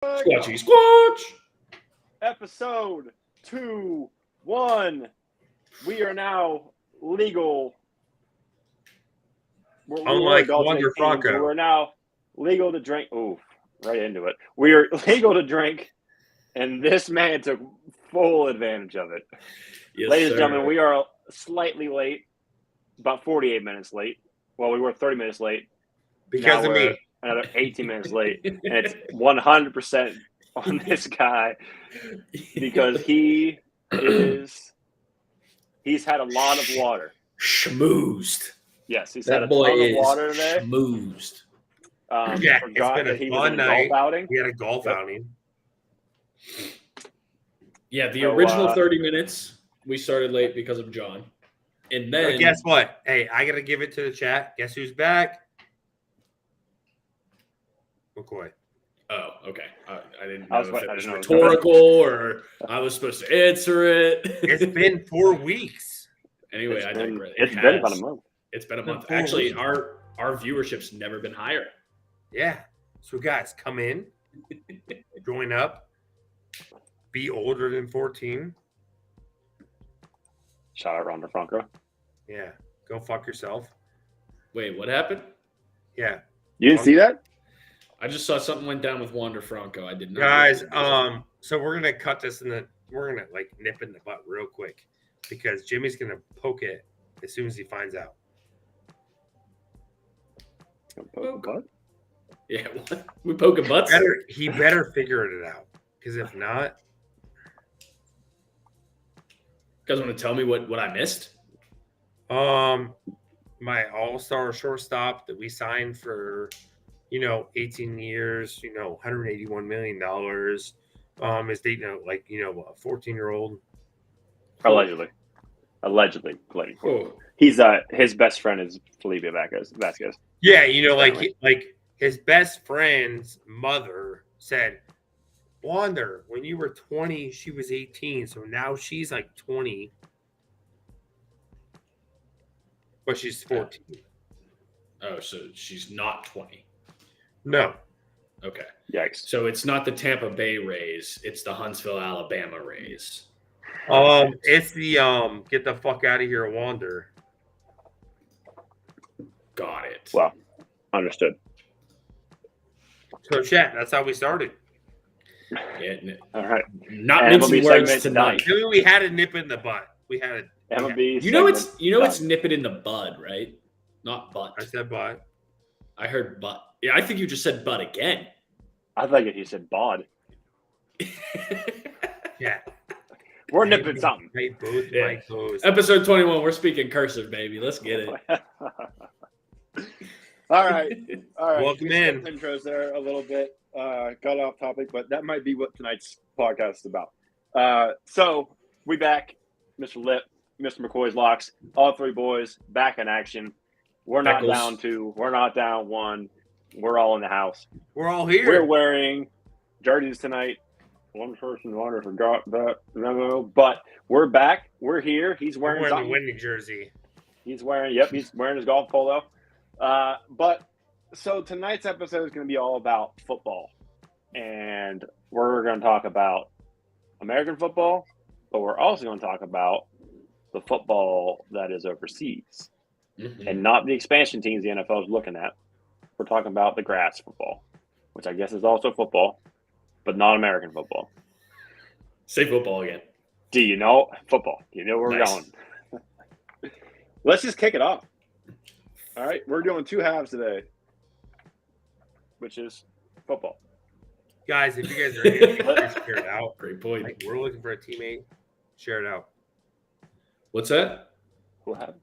Squatchy Squatch! Episode 2-1. We are now legal. Unlike Wonder Franco. We're now legal to drink. Ooh, right into it. We are legal to drink, and this man took full advantage of it. Yes, Ladies sir. and gentlemen, we are slightly late, about 48 minutes late. Well, we were 30 minutes late. Because now of me. Another 18 minutes late, and it's 100% on this guy because he's had a lot of water. Schmoozed. Yes, he's That had a boy ton of is water today. schmoozed. Yeah, Forgot that he was in a golf outing. He had a golf outing. Yeah, the So, original 30 minutes, we started late because of John. And then... But guess what? Hey, I got to give it to the chat. Guess who's back? McCoy. Oh, okay. I didn't I know was if it was know. rhetorical or I was supposed to answer it. It's been 4 weeks. Anyway, I digress. It's been about a month. It's been a Been month. 4 Actually, weeks. our viewership's never been higher. Yeah. So, guys, come in. Join up. Be older than 14. Shout out Wonder Franco. Yeah. Go fuck yourself. Wait, what happened? Yeah. You didn't see that? I just saw something went down with Wander Franco. I did not. Guys, so we're gonna cut this we're gonna like nip in the butt real quick because Jimmy's gonna poke it as soon as he finds out. What? Yeah, what? We poking butts. He better figure it out because if not, You guys want to tell me what I missed? my all-star shortstop that we signed for 18 years, $181 million, is dating a 14-year-old. Allegedly. Oh, He's his best friend is Felipe Vasquez. Yeah, like his best friend's mother said, Wander, when you were 20, she was 18, so now she's like 20, but she's 14. oh, so she's not 20. No. Okay. Yikes. So it's not the Tampa Bay Rays, it's the Huntsville, Alabama Rays. It's the get the fuck out of here, Wander. Got it. Well, understood. So chat, that's how we started. Yeah, All right. not And mincing MLB words segment tonight. I mean, we had a nip in the butt. We had MLB. You know it's segment nip it in the bud, right? Not butt. I said butt. I heard butt. Yeah, I think you just said butt again. I thought you said bod. Yeah. We're nipping something. Hey, both Yeah. my toes. Episode 21, we're speaking cursive, baby. Let's get it. All right. Welcome We in. skipped intros there a little bit. Got off topic, but that might be what tonight's podcast is about. So we back, Mr. Lip, Mr. McCoy's Locks, all three boys back in action. We're not Beckles. down 2. We're not down 1. We're all in the house. We're all here. We're wearing jerseys tonight. One person forgot that. No, but we're back. We're here. He's We're wearing wearing the something. winning jersey. He's wearing his golf polo. But so tonight's episode is going to be all about football. And we're going to talk about American football, but we're also going to talk about the football that is overseas and not the expansion teams the NFL is looking at. We're talking about the grass football, which I guess is also football, but not American football. Say football again. Do you know football? Do you know where we're Nice. going? Let's just kick it off. All right, we're doing 2 halves today, which is football. Guys, if you guys are here, please share it out. Great point. Like, we're looking for a teammate. Share it out. What's that? We'll have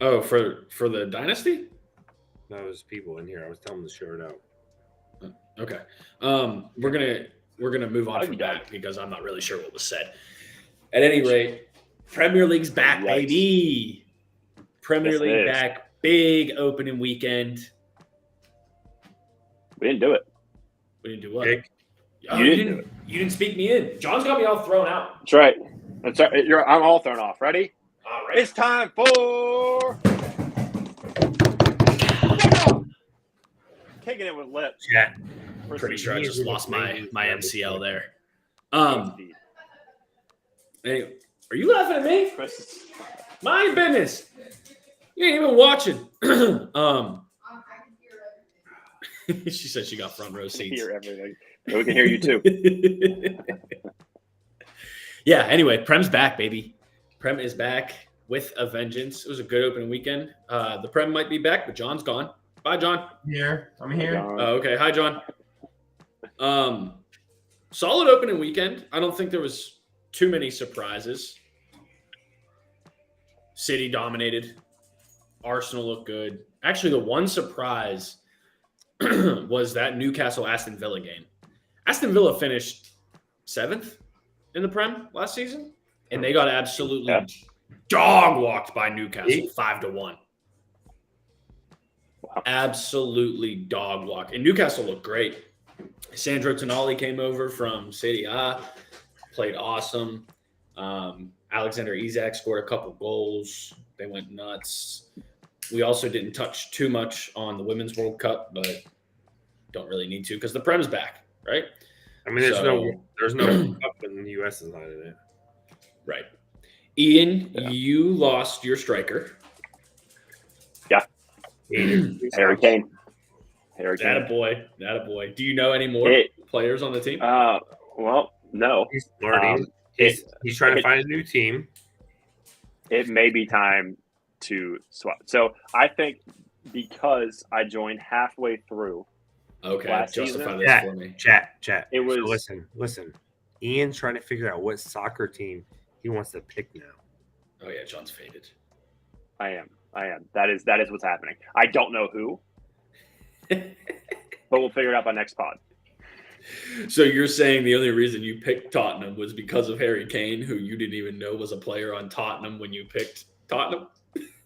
Oh, for the dynasty? No, there's people in here. I was telling them to share it out. Okay. We're gonna move on Oh, from you got that because I'm not really sure what was said. At any rate, Premier League's back, Yikes. baby. Premier Yes, it League is. back. Big opening weekend. We didn't do it. We didn't do what? Jake? Oh, You didn't do it. You didn't speak me in. John's got me all thrown out. That's right. I'm all thrown off. Ready? All right. It's time for kicking it with lips. Chat. pretty sure I just lost my MCL there. Proceed. Anyway, are you laughing at me? Chris, My business. You ain't even watching. She said she got front row I can seats. hear everything. We can hear you too. Yeah, anyway, Prem's back, baby. Prem is back with a vengeance. It was a good opening weekend. The Prem might be back, but John's gone. Bye, John. I'm here. Okay. Hi, John. Solid opening weekend. I don't think there was too many surprises. City dominated. Arsenal looked good. Actually, the one surprise was that Newcastle Aston Villa game. Aston Villa finished 7th in the Prem last season, and they got absolutely dog walked by Newcastle 5-1. Wow. Absolutely dog walk. And Newcastle looked great. Sandro Tonali came over from City A, played awesome. Alexander Isak scored a couple goals. They went nuts. We also didn't touch too much on the Women's World Cup, but don't really need to because the Prem's back, right? I mean, there's no cup in the U.S. is not in it. Right. Ian, you lost your striker. Harry Kane. Attaboy. Do you know any more players on the team? Well, no. He's learning. He's trying to find a new team. It may be time to swap. So I think because I joined halfway through. Okay, last justify season, this for me. Chat. It was listen. Ian's trying to figure out what soccer team he wants to pick now. Oh yeah, John's faded. I am. That is what's happening. I don't know who, but we'll figure it out by next pod. So you're saying the only reason you picked Tottenham was because of Harry Kane, who you didn't even know was a player on Tottenham when you picked Tottenham?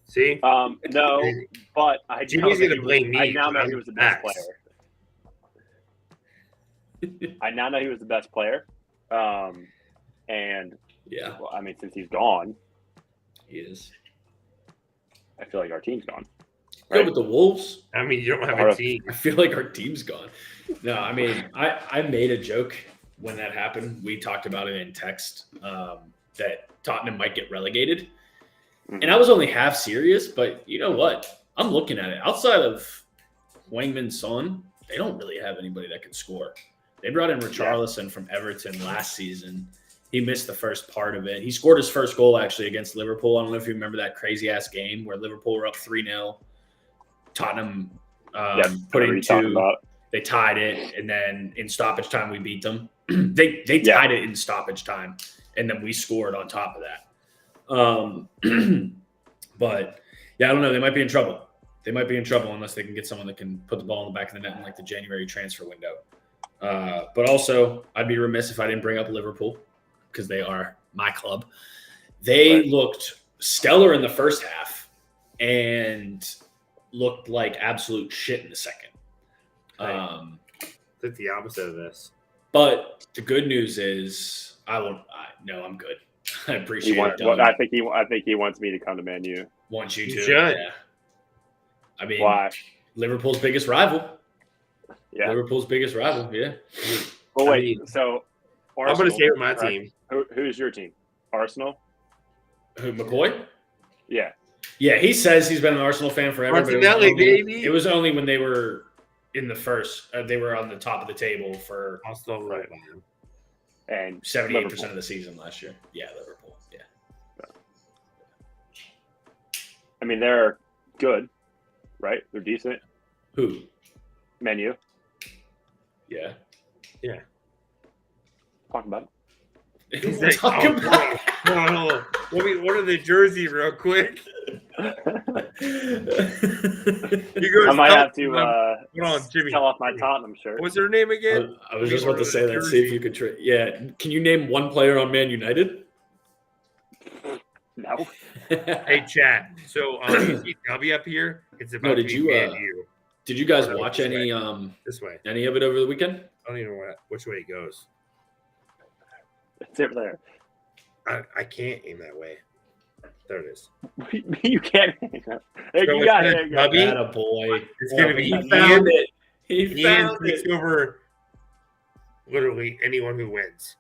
See? No, but I Jimmy's gonna blame me. I now know he was the best Max. player. I now know he was the best player. And Yeah, well, I mean, since he's gone, he is. I feel like our team's gone. Go with the Wolves. I mean, you don't have a team. I feel like our team's gone. No, I mean, I made a joke when that happened. We talked about it in text that Tottenham might get relegated. And I was only half serious, but you know what? I'm looking at it. Outside of Wangmin Son, they don't really have anybody that can score. They brought in Richarlison from Everton last season. He missed the first part of it. He scored his first goal, actually, against Liverpool. I don't know if you remember that crazy-ass game where Liverpool were up 3-0. Tottenham put in 2. They tied it, and then in stoppage time, we beat them. They tied it in stoppage time, and then we scored on top of that. But, yeah, I don't know. They might be in trouble. They might be in trouble unless they can get someone that can put the ball in the back of the net in, like, the January transfer window. But also, I'd be remiss if I didn't bring up Liverpool because they are my club. They looked stellar in the first half and looked like absolute shit in the second. It's the opposite of this. But the good news is I'm good. I appreciate it. I think he wants me to come to Man U. Wants you You to. should. Yeah. I mean, Why? Liverpool's biggest rival. Yeah. Liverpool's biggest rival. Yeah. Well, wait. I mean, So I'm going to Arsenal, stay with my right? team. Who's your team? Arsenal? Who, McCoy? Yeah. Yeah, he says he's been an Arsenal fan forever. But Martinelli, baby. It was only when they were in the first. They were on the top of the table for I'll still right by him. And 78% of the season last year. Yeah, Liverpool. Yeah. I mean, they're good, right? They're decent. Who? Man U. Yeah. Talking about He's We're like, talking about- no. Let me order the jersey real quick. I might have to Hold on, Jimmy. tell off my Tottenham shirt. What's her name again? I was just about to say that. See if you could. Yeah. Can you name one player on Man United? No. Hey, chat. So, you see W up here? It's about No, to did be you, Man U. Did you guys No, watch this any This way. any of it over the weekend? I don't even know which way it goes. It's over there. I can't aim that way. There it is. You can't. There So you got it's it. gonna be- Attaboy. It's going to be He Ian. found it. He Ian found takes it. over literally anyone who wins.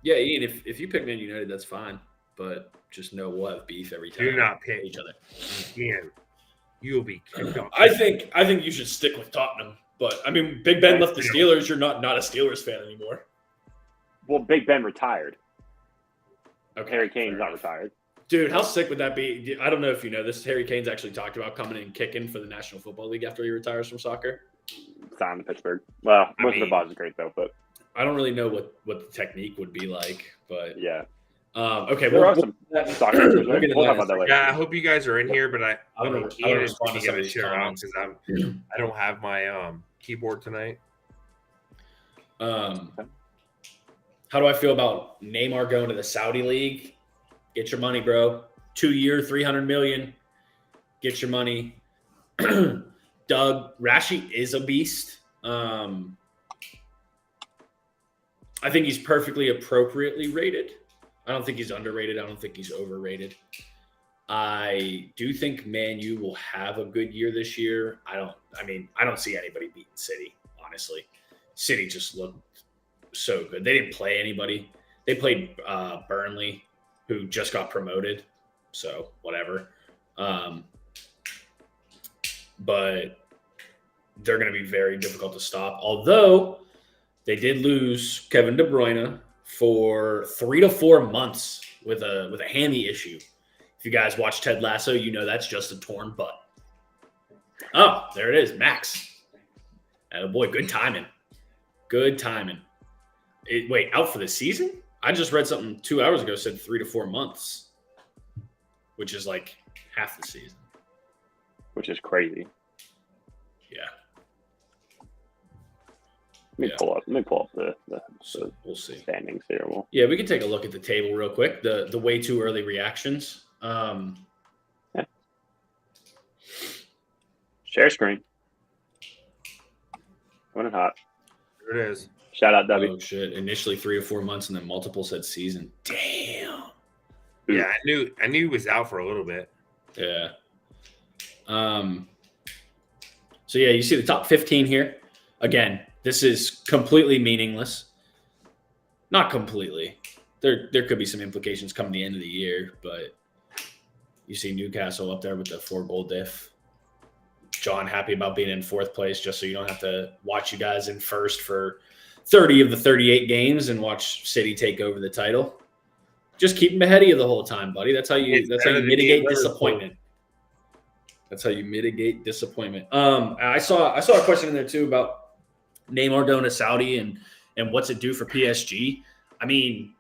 Yeah, Ian, if you pick Man United, that's fine. But just know we'll have beef every time Do not we pick each other. Ian. You'll be kicked off. I think you should stick with Tottenham. But I mean, Big Ben left the Steelers. You're not a Steelers fan anymore. Well, Big Ben retired. Okay, Harry Kane's not retired. Dude, how sick would that be? I don't know if you know this. Harry Kane's actually talked about coming in and kicking for the National Football League after he retires from soccer. Signed to Pittsburgh. Well, most of the buzz is great though, but I don't really know what the technique would be like, but yeah. Okay, There are some soccer pictures, right? We'll talk about that later. Yeah, I hope you guys are in here, but I wanna respond to some of these comments. because I don't have my keyboard tonight. How do I feel about Neymar going to the Saudi League? Get your money, bro. 2-year, $300 million. Get your money. Doug Rashi is a beast. I think he's perfectly appropriately rated. I don't think he's underrated. I don't think he's overrated. I do think Man U will have a good year this year. I don't see anybody beating City, honestly. City just looked so good. They didn't play anybody. They played Burnley, who just got promoted. So whatever. But they're going to be very difficult to stop. Although they did lose Kevin De Bruyne for 3 to 4 months with a hammy issue. If you guys watch Ted Lasso, you know that's just a torn butt. Oh, there it is, Max. Oh boy, good timing. Good timing. Wait, out for the season? I just read something 2 hours ago said 3 to 4 months, which is like half the season. Which is crazy. Yeah. Let me pull up the So we'll see. standings here. Yeah, we can take a look at the table real quick. The way too early reactions. Share screen. Running hot. There it is. Shout out, W. Oh shit! Initially 3 to 4 months, and then multiple said season. Damn. Yeah, I knew he was out for a little bit. Yeah. So yeah, you see the top 15 here. Again, this is completely meaningless. Not completely. There could be some implications come the end of the year, but you see Newcastle up there with the 4-goal diff. John happy about being in 4th place, just so you don't have to watch you guys in first for 30 of the 38 games and watch City take over the title. Just keep them ahead of you the whole time, buddy. That's how you mitigate disappointment. That's how you mitigate disappointment. I saw a question in there too about Neymar going to Saudi and what's it do for PSG. I mean,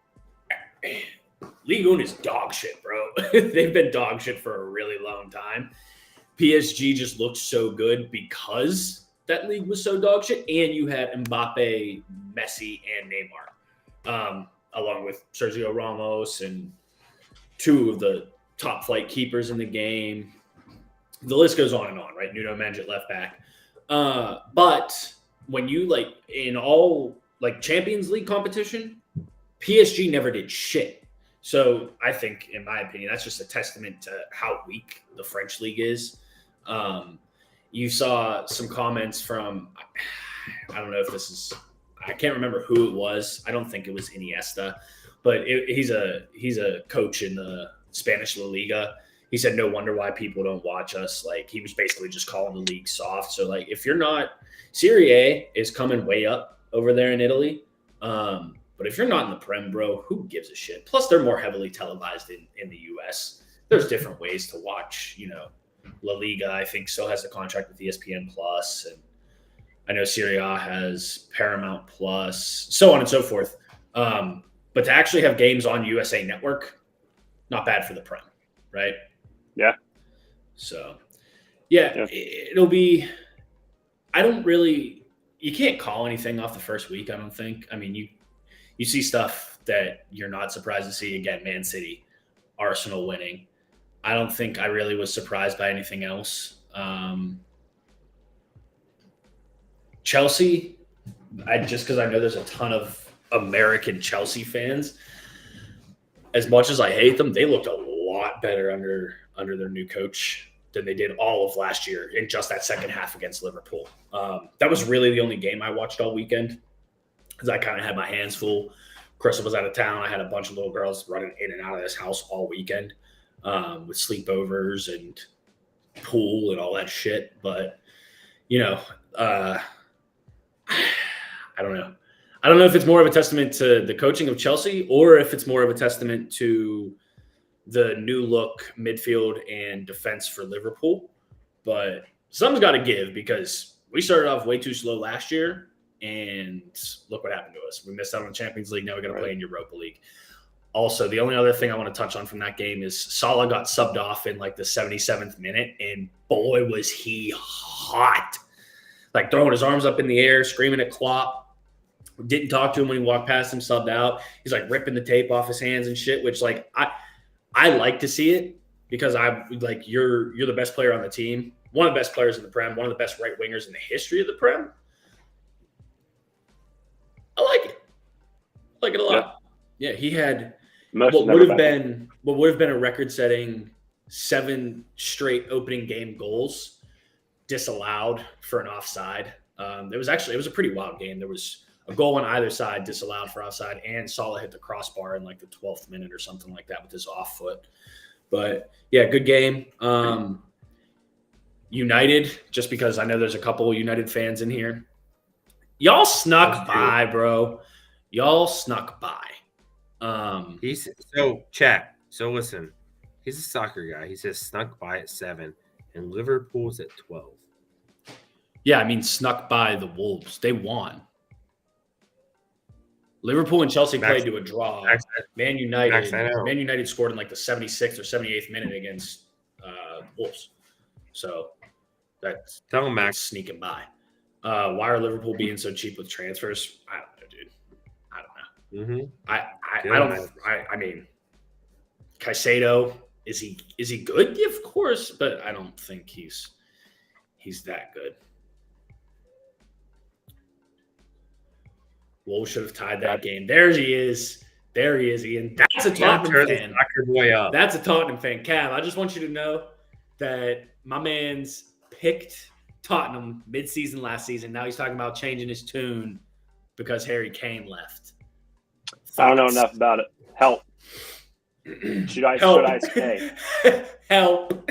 Ligue 1 is dog shit, bro. They've been dog shit for a really long time. PSG just looked so good because that league was so dog shit, and you had Mbappe, Messi, and Neymar, along with Sergio Ramos and 2 of the top flight keepers in the game. The list goes on and on, right? Nuno Mendes at left back. But when you in all Champions League competition, PSG never did shit. So I think, in my opinion, that's just a testament to how weak the French league is. You saw some comments from, I don't know if this is, I can't remember who it was. I don't think it was Iniesta, but he's a coach in the Spanish La Liga. He said, no wonder why people don't watch us. He was basically just calling the league soft. So if you're not, Serie A is coming way up over there in Italy. But if you're not in the Prem, bro, who gives a shit? Plus, they're more heavily televised in the U.S. There's different ways to watch. La Liga, I think, still has a contract with ESPN Plus, and I know Serie A has Paramount Plus, so on and so forth. But to actually have games on USA Network, not bad for the Prem, right? Yeah. So, yeah. It'll be. You can't call anything off the first week, I don't think. I mean, you see stuff that you're not surprised to see. Again, Man City, Arsenal winning. I don't think I really was surprised by anything else. Chelsea, just because I know there's a ton of American Chelsea fans, as much as I hate them, they looked a lot better under their new coach. than they did all of last year in just that second half against Liverpool. That was really the only game I watched all weekend because I kind of had my hands full. Crystal was out of town. I had a bunch of little girls running in and out of this house all weekend with sleepovers and pool and all that shit. But, I don't know. I don't know if it's more of a testament to the coaching of Chelsea or if it's more of a testament to the new look midfield and defense for Liverpool. But something's got to give because we started off way too slow last year, and look what happened to us. We missed out on the Champions League. Now we got to play in Europa League. Also, the only other thing I want to touch on from that game is Salah got subbed off in like the 77th minute, and boy, was he hot. Like throwing his arms up in the air, screaming at Klopp. Didn't talk to him when he walked past him, subbed out. He's like ripping the tape off his hands and shit, which like I like to see it because I like you're the best player on the team, one of the best players in the Prem, one of the best right wingers in the history of the Prem. I like it. I like it a lot. Yeah, he had what would have been a record-setting 7 straight opening game goals disallowed for an offside. It was a pretty wild game. There was a goal on either side disallowed for offside, and Salah hit the crossbar in like the 12th minute or something like that with his off foot. But yeah, good game. United, just because I know there's a couple United fans in here. Y'all snuck by, bro. Y'all snuck by. So listen, he's a soccer guy. He says snuck by at 7, and Liverpool's at 12. Yeah, I mean snuck by the Wolves. They won. Liverpool and Chelsea played to a draw. Man United scored in like the 76th or 78th minute against Wolves. So that's sneaking by. Why are Liverpool being so cheap with transfers? I don't know, dude. I don't know. I mean, Caicedo, is he good? Yeah, of course, but I don't think he's that good. Wolves should have tied that game. There he is, Ian. That's a Tottenham fan. That's a Tottenham fan. Cav, I just want you to know that my man's picked Tottenham mid-season last season. Now he's talking about changing his tune because Harry Kane left. I don't know enough about it. Help. Should I stay? Help.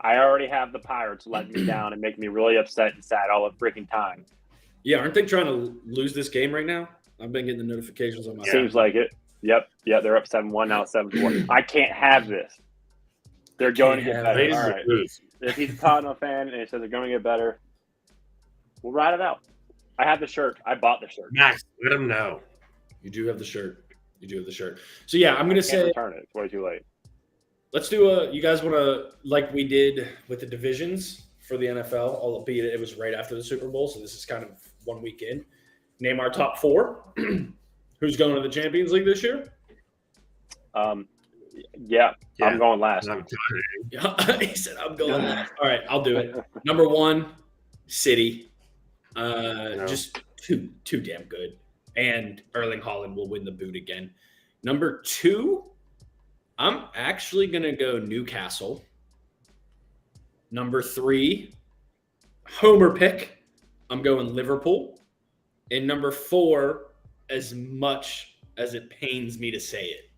I already have the Pirates letting me down and making me really upset and sad all the freaking time. Yeah, aren't they trying to lose this game right now? I've been getting the notifications on my Seems like it. Yep, they're up 7-1 now, 7-4. I can't have this. They're going to get better. All right. If he's a Tottenham fan and he says they're going to get better, we'll ride it out. I have the shirt. I bought the shirt. Max, let him know. You do have the shirt. So yeah, I'm going to say return it. It's way too late. Let's do you guys want to, like we did with the divisions for the NFL, albeit it was right after the Super Bowl, so this is kind of 1 week in. Name our top 4. Who's going to the Champions League this year? Yeah. I'm going last. He said, I'm going last. All right, I'll do it. Number 1, City. Just too damn good. And Erling Haaland will win the boot again. Number 2, I'm actually going to go Newcastle. Number 3, homer pick. I'm going Liverpool. And number 4, as much as it pains me to say it,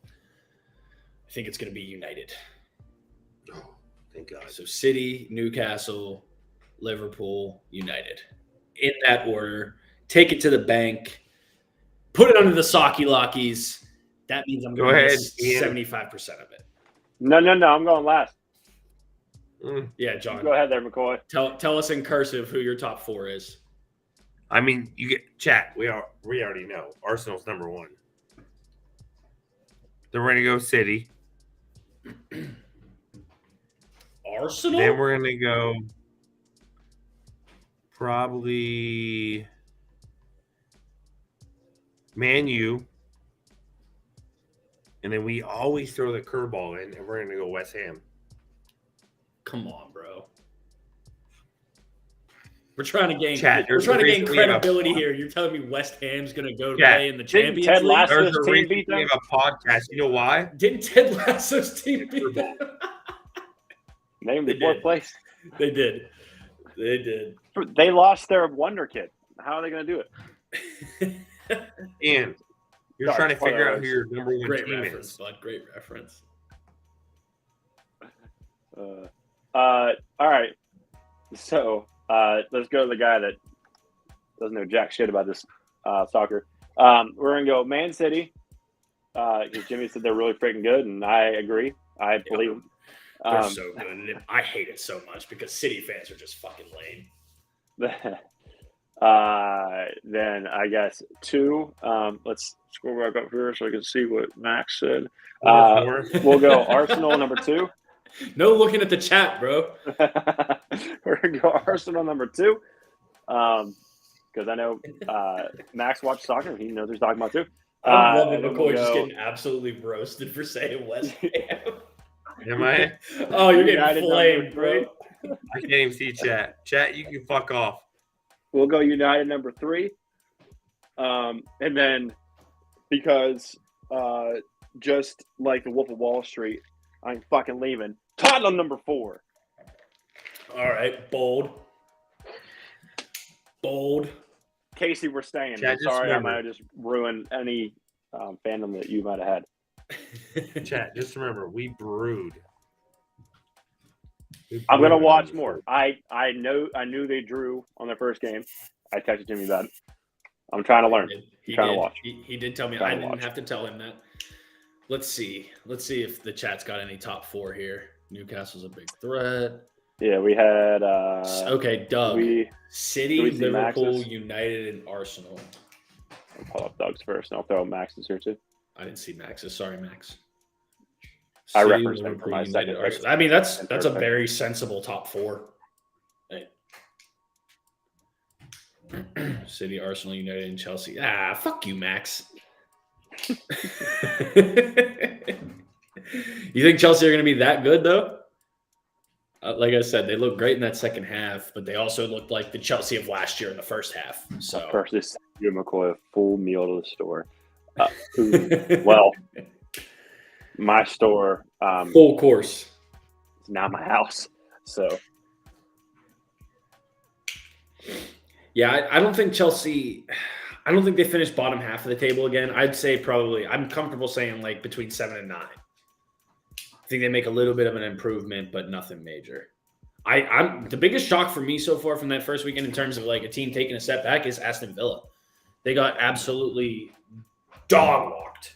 I think it's going to be United. Oh, thank God. So City, Newcastle, Liverpool, United. In that order. Take it to the bank. Put it under the socky lockies. That means I'm going to miss 75% of it. No. I'm going last. Yeah, John. Go ahead there, McCoy. Tell us in cursive who your top 4 is. I mean, you get chat. We already know Arsenal's number 1. Then we're gonna go City. Arsenal. Then we're gonna go probably Man U. And then we always throw the curveball in, and we're gonna go West Ham. Come on, bro. We're trying to gain. Chad, we're trying to gain basically a- credibility here. You're telling me West Ham's going to go Yeah. play in the Didn't Champions Ted League? Lasso- There's His a team reason beat we them? have a podcast. You know why? Didn't Ted Lasso's team beat them? Name They the fourth did. place. They did. They did. They lost their wonder kid. How are they going to do it? And you're Sorry, trying to figure out who spoilers. your number one Great team reference, is. bud. Great reference. All right. So let's go to the guy that doesn't know jack shit about this soccer. We're going to go Man City because Jimmy said they're really freaking good, and I agree. I believe him. They're so good. And I hate it so much because City fans are just fucking lame. Then I guess 2. Let's scroll back up here so I can see what Max said. We'll go Arsenal number 2. No looking at the chat, bro. We're gonna go Arsenal number 2. Because I know Max watched soccer. He knows what he's talking about too. I'm loving and then McCoy we'll just go- getting absolutely roasted for saying West Ham. Am I? Oh, you're United getting number flamed, 3. bro. I can't even see chat. Chat, you can fuck off. We'll go United number 3. And then because just like the Wolf of Wall Street, I'm fucking leaving. Tottenham number 4. All right, bold. Casey, we're staying. Chad, I'm just sorry, remember- I might have just ruined any fandom that you might have had. Chat, just remember, we brewed. I'm gonna watch more. I knew they drew on their first game. I texted Jimmy about it. I'm trying to learn. He Trying to did. watch. He did tell me. Trying I to didn't watch. have to tell him that. Let's see. Let's see if the chat's got any top 4 here. Newcastle's a big threat. Yeah, we had. Okay, Doug. We City, do we see Liverpool, Max's? United, and Arsenal. I'll pull up Doug's first, and I'll throw Max's here too. I didn't see Max's. Sorry, Max. I City, referenced him for Liverpool, my United, second pick. Arsenal. I mean, that's And a third pick. very sensible top 4. Right. City, Arsenal, United, and Chelsea. Ah, fuck you, Max. You think Chelsea are going to be that good, though? Like I said, they looked great in that second half, but they also looked like the Chelsea of last year in the first half. So, First, this you McCoy a full meal to the store. Well, my store full course. is now my house, so Yeah, I don't think Chelsea. I don't think they finished bottom half of the table again. I'd say probably. I'm comfortable saying like between 7 and 9. I think they make a little bit of an improvement, but nothing major. I'm the biggest shock for me so far from that first weekend in terms of like a team taking a step back is Aston Villa. They got absolutely dog walked.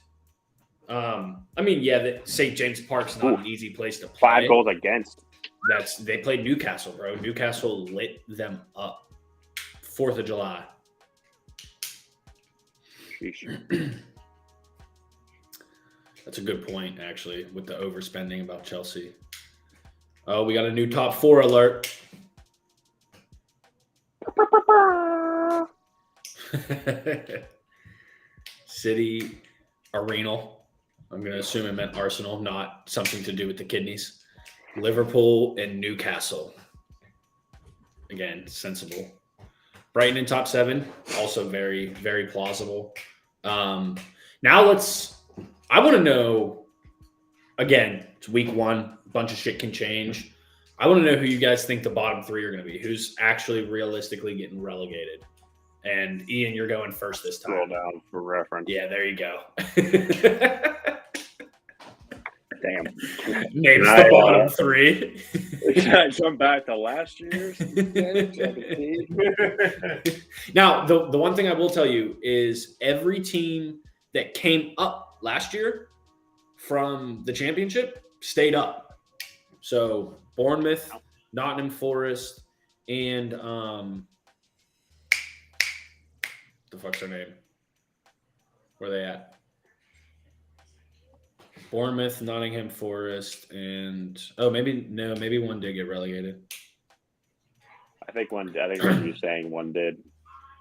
I mean, yeah, the St. James Park's not an easy place to play. 5 goals against. They played Newcastle, bro. Newcastle lit them up. 4th of July. Sheesh. That's a good point, actually, with the overspending about Chelsea. Oh, we got a new top 4 alert. City, Arenal. I'm going to assume it meant Arsenal, not something to do with the kidneys. Liverpool and Newcastle. Again, sensible. Brighton in top 7, also very, very plausible. Now I want to know, again, it's week 1, a bunch of shit can change. I want to know who you guys think the bottom 3 are going to be. Who's actually realistically getting relegated? And Ian, you're going first this Scroll time. down for reference. Yeah, there you go. Damn. Names I, the bottom 3. Can I jump back to last year's? Now, the one thing I will tell you is every team that came up last year from the championship stayed up. So Bournemouth, Nottingham Forest, and the fuck's their name? Where are they at? Bournemouth, Nottingham Forest, and maybe one did get relegated. I think you're saying one did.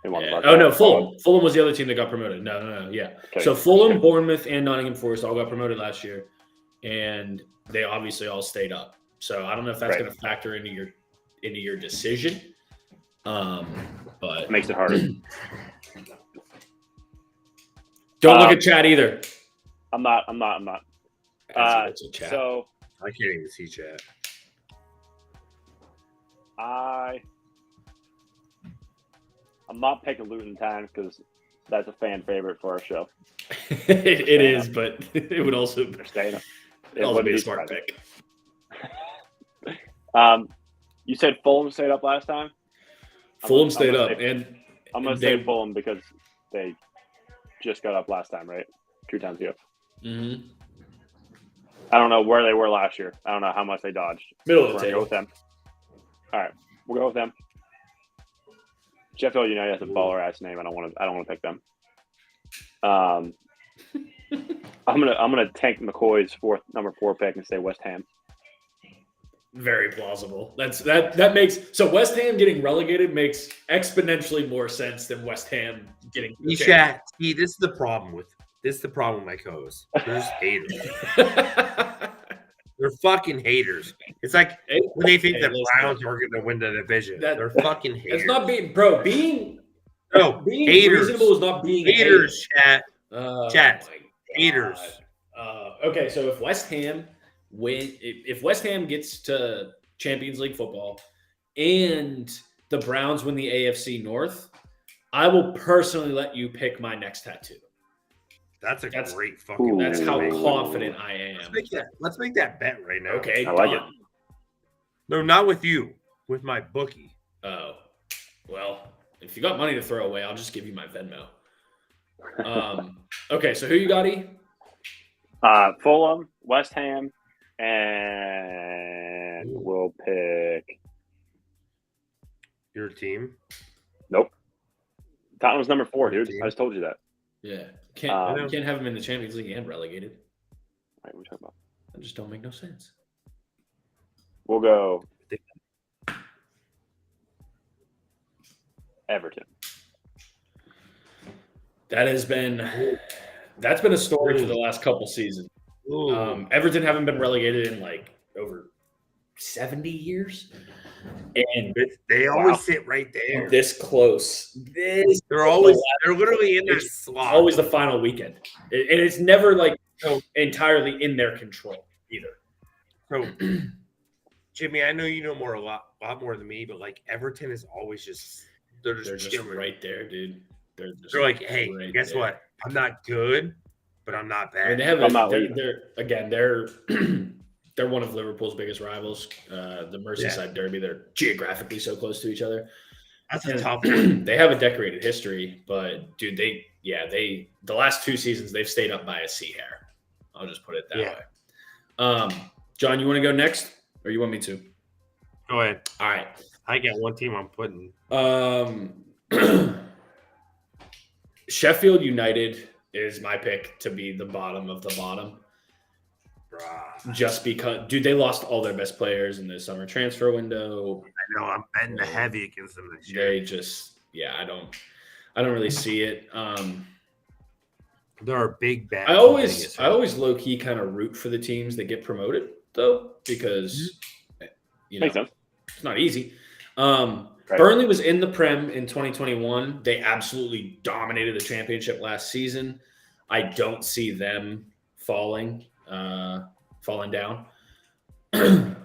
Yeah. Oh no, Fulham. Fulham was the other team that got promoted. No, yeah. Okay. So Fulham, Bournemouth, and Nottingham Forest all got promoted last year, and they obviously all stayed up. So I don't know if that's Right. going to factor into your decision. But It makes it harder. don't look at chat either. I'm not. As he looks at chat. So I can't even see chat. I'm not picking Luton Town because that's a fan favorite for our show. it is, but it would also They're staying up. it'd also be a smart pick. You said Fulham stayed up last time. Fulham stayed up, I'm going to say Fulham because they just got up last time, right? 2 times ago. Mm-hmm. I don't know where they were last year. I don't know how much they dodged. Middle of We're the going to go table. with them. All right, we'll go with them. Sheffield United has a baller ass name. I don't want to pick them. I'm gonna tank McCoy's number 4 pick and say West Ham. Very plausible. That makes so West Ham getting relegated makes exponentially more sense than West Ham getting. Chat. See, this is the problem with my co-hosts. They're just haters. They're fucking haters. It's like when they think the Browns are going to win the division. They're fucking haters. It's not being being haters. reasonable is not being haters. Chat. Chat. Haters. Okay, so if West Ham if West Ham gets to Champions League football and the Browns win the AFC North, I will personally let you pick my next tattoo. That's great fucking. That's how confident I am. Let's make that bet right now. Okay, I like it. No, not with you. With my bookie. Oh, well, if you got money to throw away, I'll just give you my Venmo. Okay, so who you got, E? Fulham, West Ham, and we'll pick your team. Nope. Tottenham's number 4, dude. I just told you that. Yeah, can't have him in the Champions League and relegated. Right, what are we talking about? That just don't make no sense. We'll go Everton. That's been a story for the last couple seasons. Everton haven't been relegated in like over 70 years. And they always sit right there. This close. They're literally in their slot. Always the final weekend. And it's never like entirely in their control either. So Jimmy, I know you know a lot more than me, but like Everton is always they're just right there, dude. They're like, hey, guess what? I'm not good, but I'm not bad. I mean, they have they're one of Liverpool's biggest rivals. The Merseyside Derby. They're geographically so close to each other. That's a tough one. They have a decorated history, but dude, the last 2 seasons they've stayed up by a sea hair. I'll just put it that way. John, you want to go next, or you want me to? Go ahead. All right. I got one team I'm putting. Sheffield United is my pick to be the bottom of the bottom. Just because, dude, they lost all their best players in the summer transfer window. I know. I'm betting the heavy against them this year. They just, I don't really see it. They're a big bet. I always low key kind of root for the teams that get promoted though, because Makes sense. It's not easy. Burnley was in the Prem in 2021. They absolutely dominated the championship last season. I don't see them falling down. I'm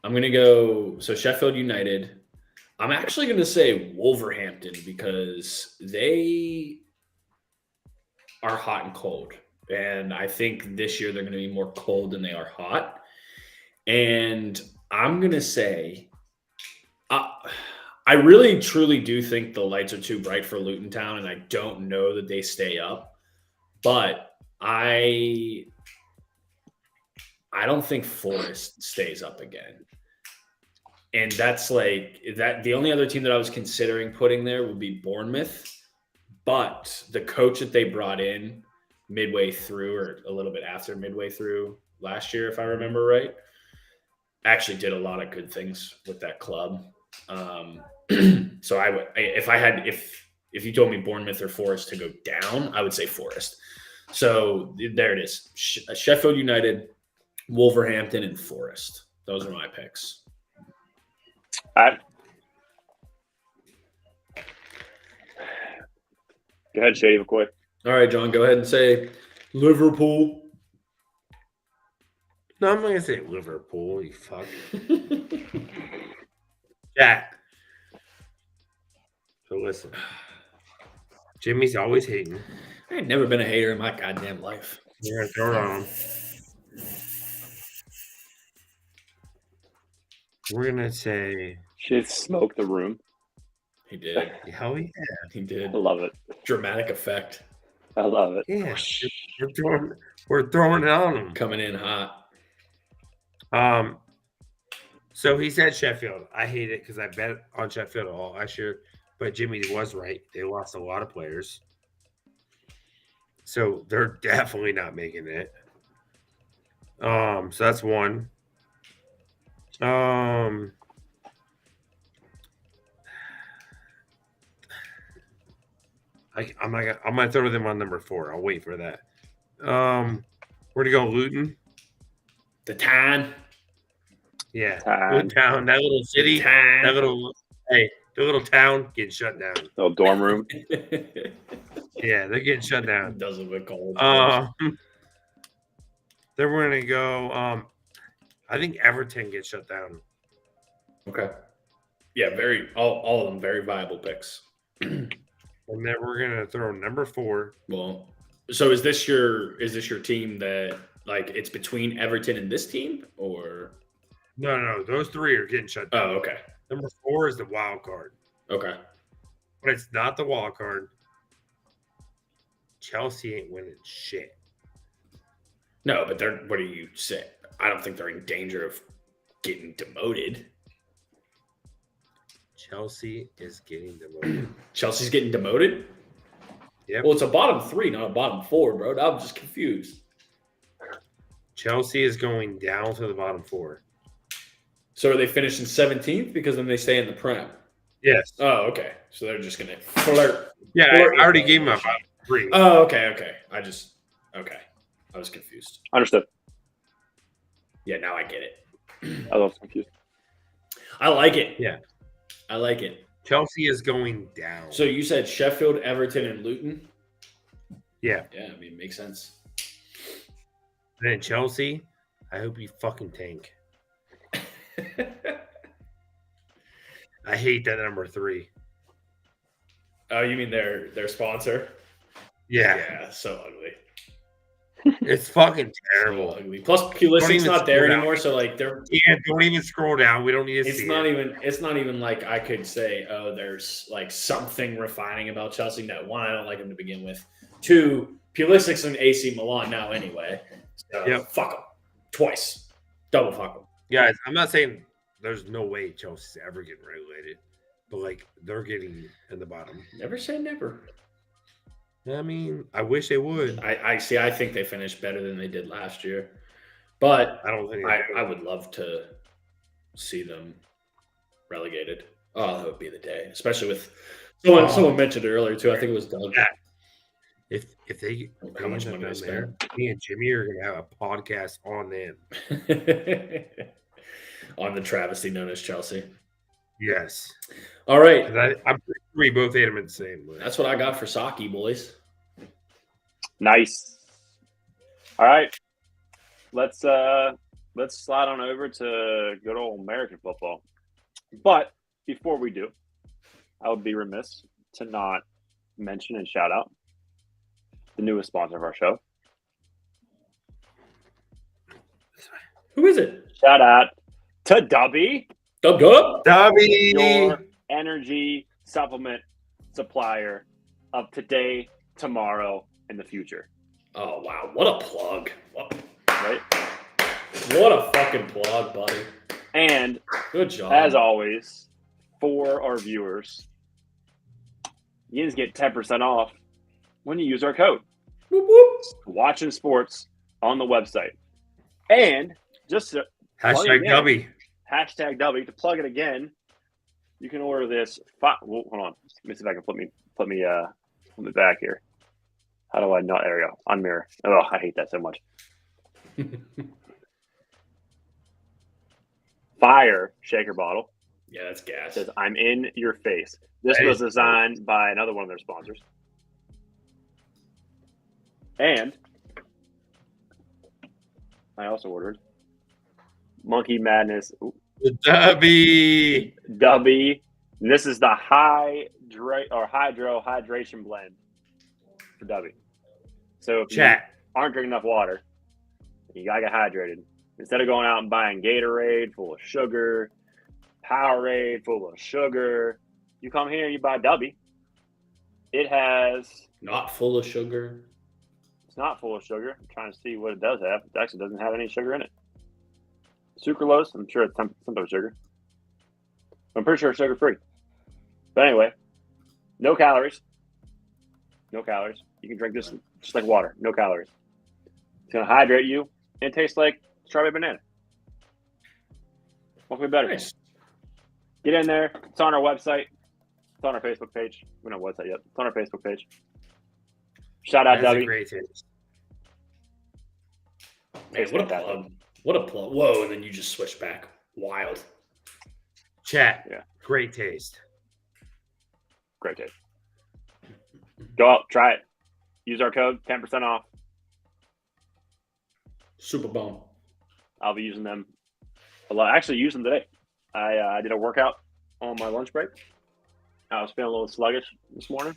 going to go. So Sheffield United. I'm actually going to say Wolverhampton because they are hot and cold. And I think this year they're going to be more cold than they are hot. And I'm going to say, I really, truly do think the lights are too bright for Luton Town, and I don't know that they stay up. But I don't think Forest stays up again. And that's like that. The only other team that I was considering putting there would be Bournemouth. But the coach that they brought in midway through, or a little bit after midway through last year, if I remember right, actually did a lot of good things with that club. So I would, if you told me Bournemouth or Forest to go down, I would say Forest. So there it is. Sheffield United, Wolverhampton, and Forest. Those are my picks. All right. Go ahead, Shady McCoy. All right, John, go ahead and say Liverpool. No, I'm not gonna say Liverpool. You fuck. Jack. So listen, Jimmy's always hating. I ain't never been a hater in my goddamn life. You're gonna throw it on him. We're gonna say, Shit, smoke the room. He did. hell yeah, He I did. love it. Dramatic effect. I love it. yeah. We're throwing it on him. Coming in hot. So he said Sheffield. I hate it because I bet on Sheffield all last year, but Jimmy was right. They lost a lot of players, so they're definitely not making it. So that's one. I'm gonna throw them on number 4. I'll wait for that. Where to go, Luton? The Tan. Yeah, Time. Luton Town, that little city, Tan. the little town getting shut down. Little dorm room. Yeah, they're getting shut down. Doesn't look cold. Then we're gonna go. I think Everton gets shut down. Okay. Yeah, all of them very viable picks. And then we're gonna throw number 4. Well, so is this your team that like it's between Everton and this team or? No, those 3 are getting shut down. Oh, okay. Number 4 is the wild card, Okay. but it's not the wild card. Chelsea ain't winning shit. No, but they're. What do you say? I don't think they're in danger of getting demoted. Chelsea is getting demoted. Chelsea's getting demoted. Yep. Well, it's a bottom 3, not a bottom 4, bro. I'm just confused. Chelsea is going down to the bottom 4. So are they finishing 17th because then they stay in the Prem? Yes. Oh, okay. So they're just gonna flirt. Yeah, I already gave them a bottom 3. Oh, okay. Okay. I was confused. Understood. Yeah, now I get it. I was confused. I like it. Yeah. I like it. Chelsea is going down. So you said Sheffield, Everton, and Luton? Yeah. Yeah, I mean, it makes sense. Then Chelsea, I hope you fucking tank. I hate that number 3. Oh, you mean their sponsor? Yeah. Yeah, so ugly. It's fucking So terrible. ugly. Plus, Don't Pulisic's even not there scroll down. anymore, so like they're. Yeah, don't even scroll down. We don't need to It's see not it. even like I could say, oh, there's like something refining about Chelsea. No, 1, I don't like them to begin with. 2, Pulisic's in AC Milan now anyway. So Yep. fuck them twice, double fuck them. Guys, I'm not saying there's no way Chelsea's ever getting regulated, but like they're getting in the bottom. Never say never. I mean, I wish they would. I see. I think they finished better than they did last year, but I don't think I would love to see them relegated. Oh, that would be the day, especially with someone mentioned it earlier too. I think it was Doug. Yeah. If they How much end up money they down there, me and Jimmy are gonna have a podcast on them. On the travesty known as Chelsea. Yes. All right, 'Cause I'm pretty sure we both hate them in the same way. that's what I got for Saki, boys. Nice. All right. Let's slide on over to good old American football. But before we do, I would be remiss to not mention and shout out the newest sponsor of our show. Who is it? Shout out to Dubby, Dub Dub. Dobby! your energy supplement supplier of today, tomorrow, and the future. Oh wow, what a plug! Right? What a fucking plug, buddy. And Good job. as always, for our viewers, you just get 10% off when you use our code. Whoop, whoop. Watching sports on the website. And just to Hashtag again. Dobby. hashtag W to plug it again, you can order this. Hold on. Let me see if I can put me back here. How do I not? There we go. On mirror. Oh, I hate that so much. Fire shaker bottle. Yeah, that's It gas. says, I'm in your face. This That was is designed by another one of their sponsors. And I also ordered Monkey Madness The Dubby. Dubby. And this is the hydro hydration blend for Dubby. So if Chat. you aren't drinking enough water, you gotta get hydrated. Instead of going out and buying Gatorade full of sugar, Powerade full of sugar, you come here and you buy Dubby. It has Not full of sugar. It's not full of sugar. I'm trying to see what it does have. It actually doesn't have any sugar in it. Sucralose, I'm sure it's some type of sugar. I'm pretty sure it's sugar free. But anyway, no calories. No calories. You can drink this just like water. No calories. It's going to hydrate you and it tastes like strawberry banana. Won't be better. Nice. Get in there. It's on our website. It's on our Facebook page. We don't know what's that yet. It's on our Facebook page. Shout out, That's a Debbie. great taste. Man, what a plug. What a plug. Whoa, and then you just switch back. Wild. Chat. Yeah. Great taste. Great taste. Go out, try it. Use our code, 10% off. Super bomb. I'll be using them a lot. I actually used them today. I did a workout on my lunch break. I was feeling a little sluggish this morning.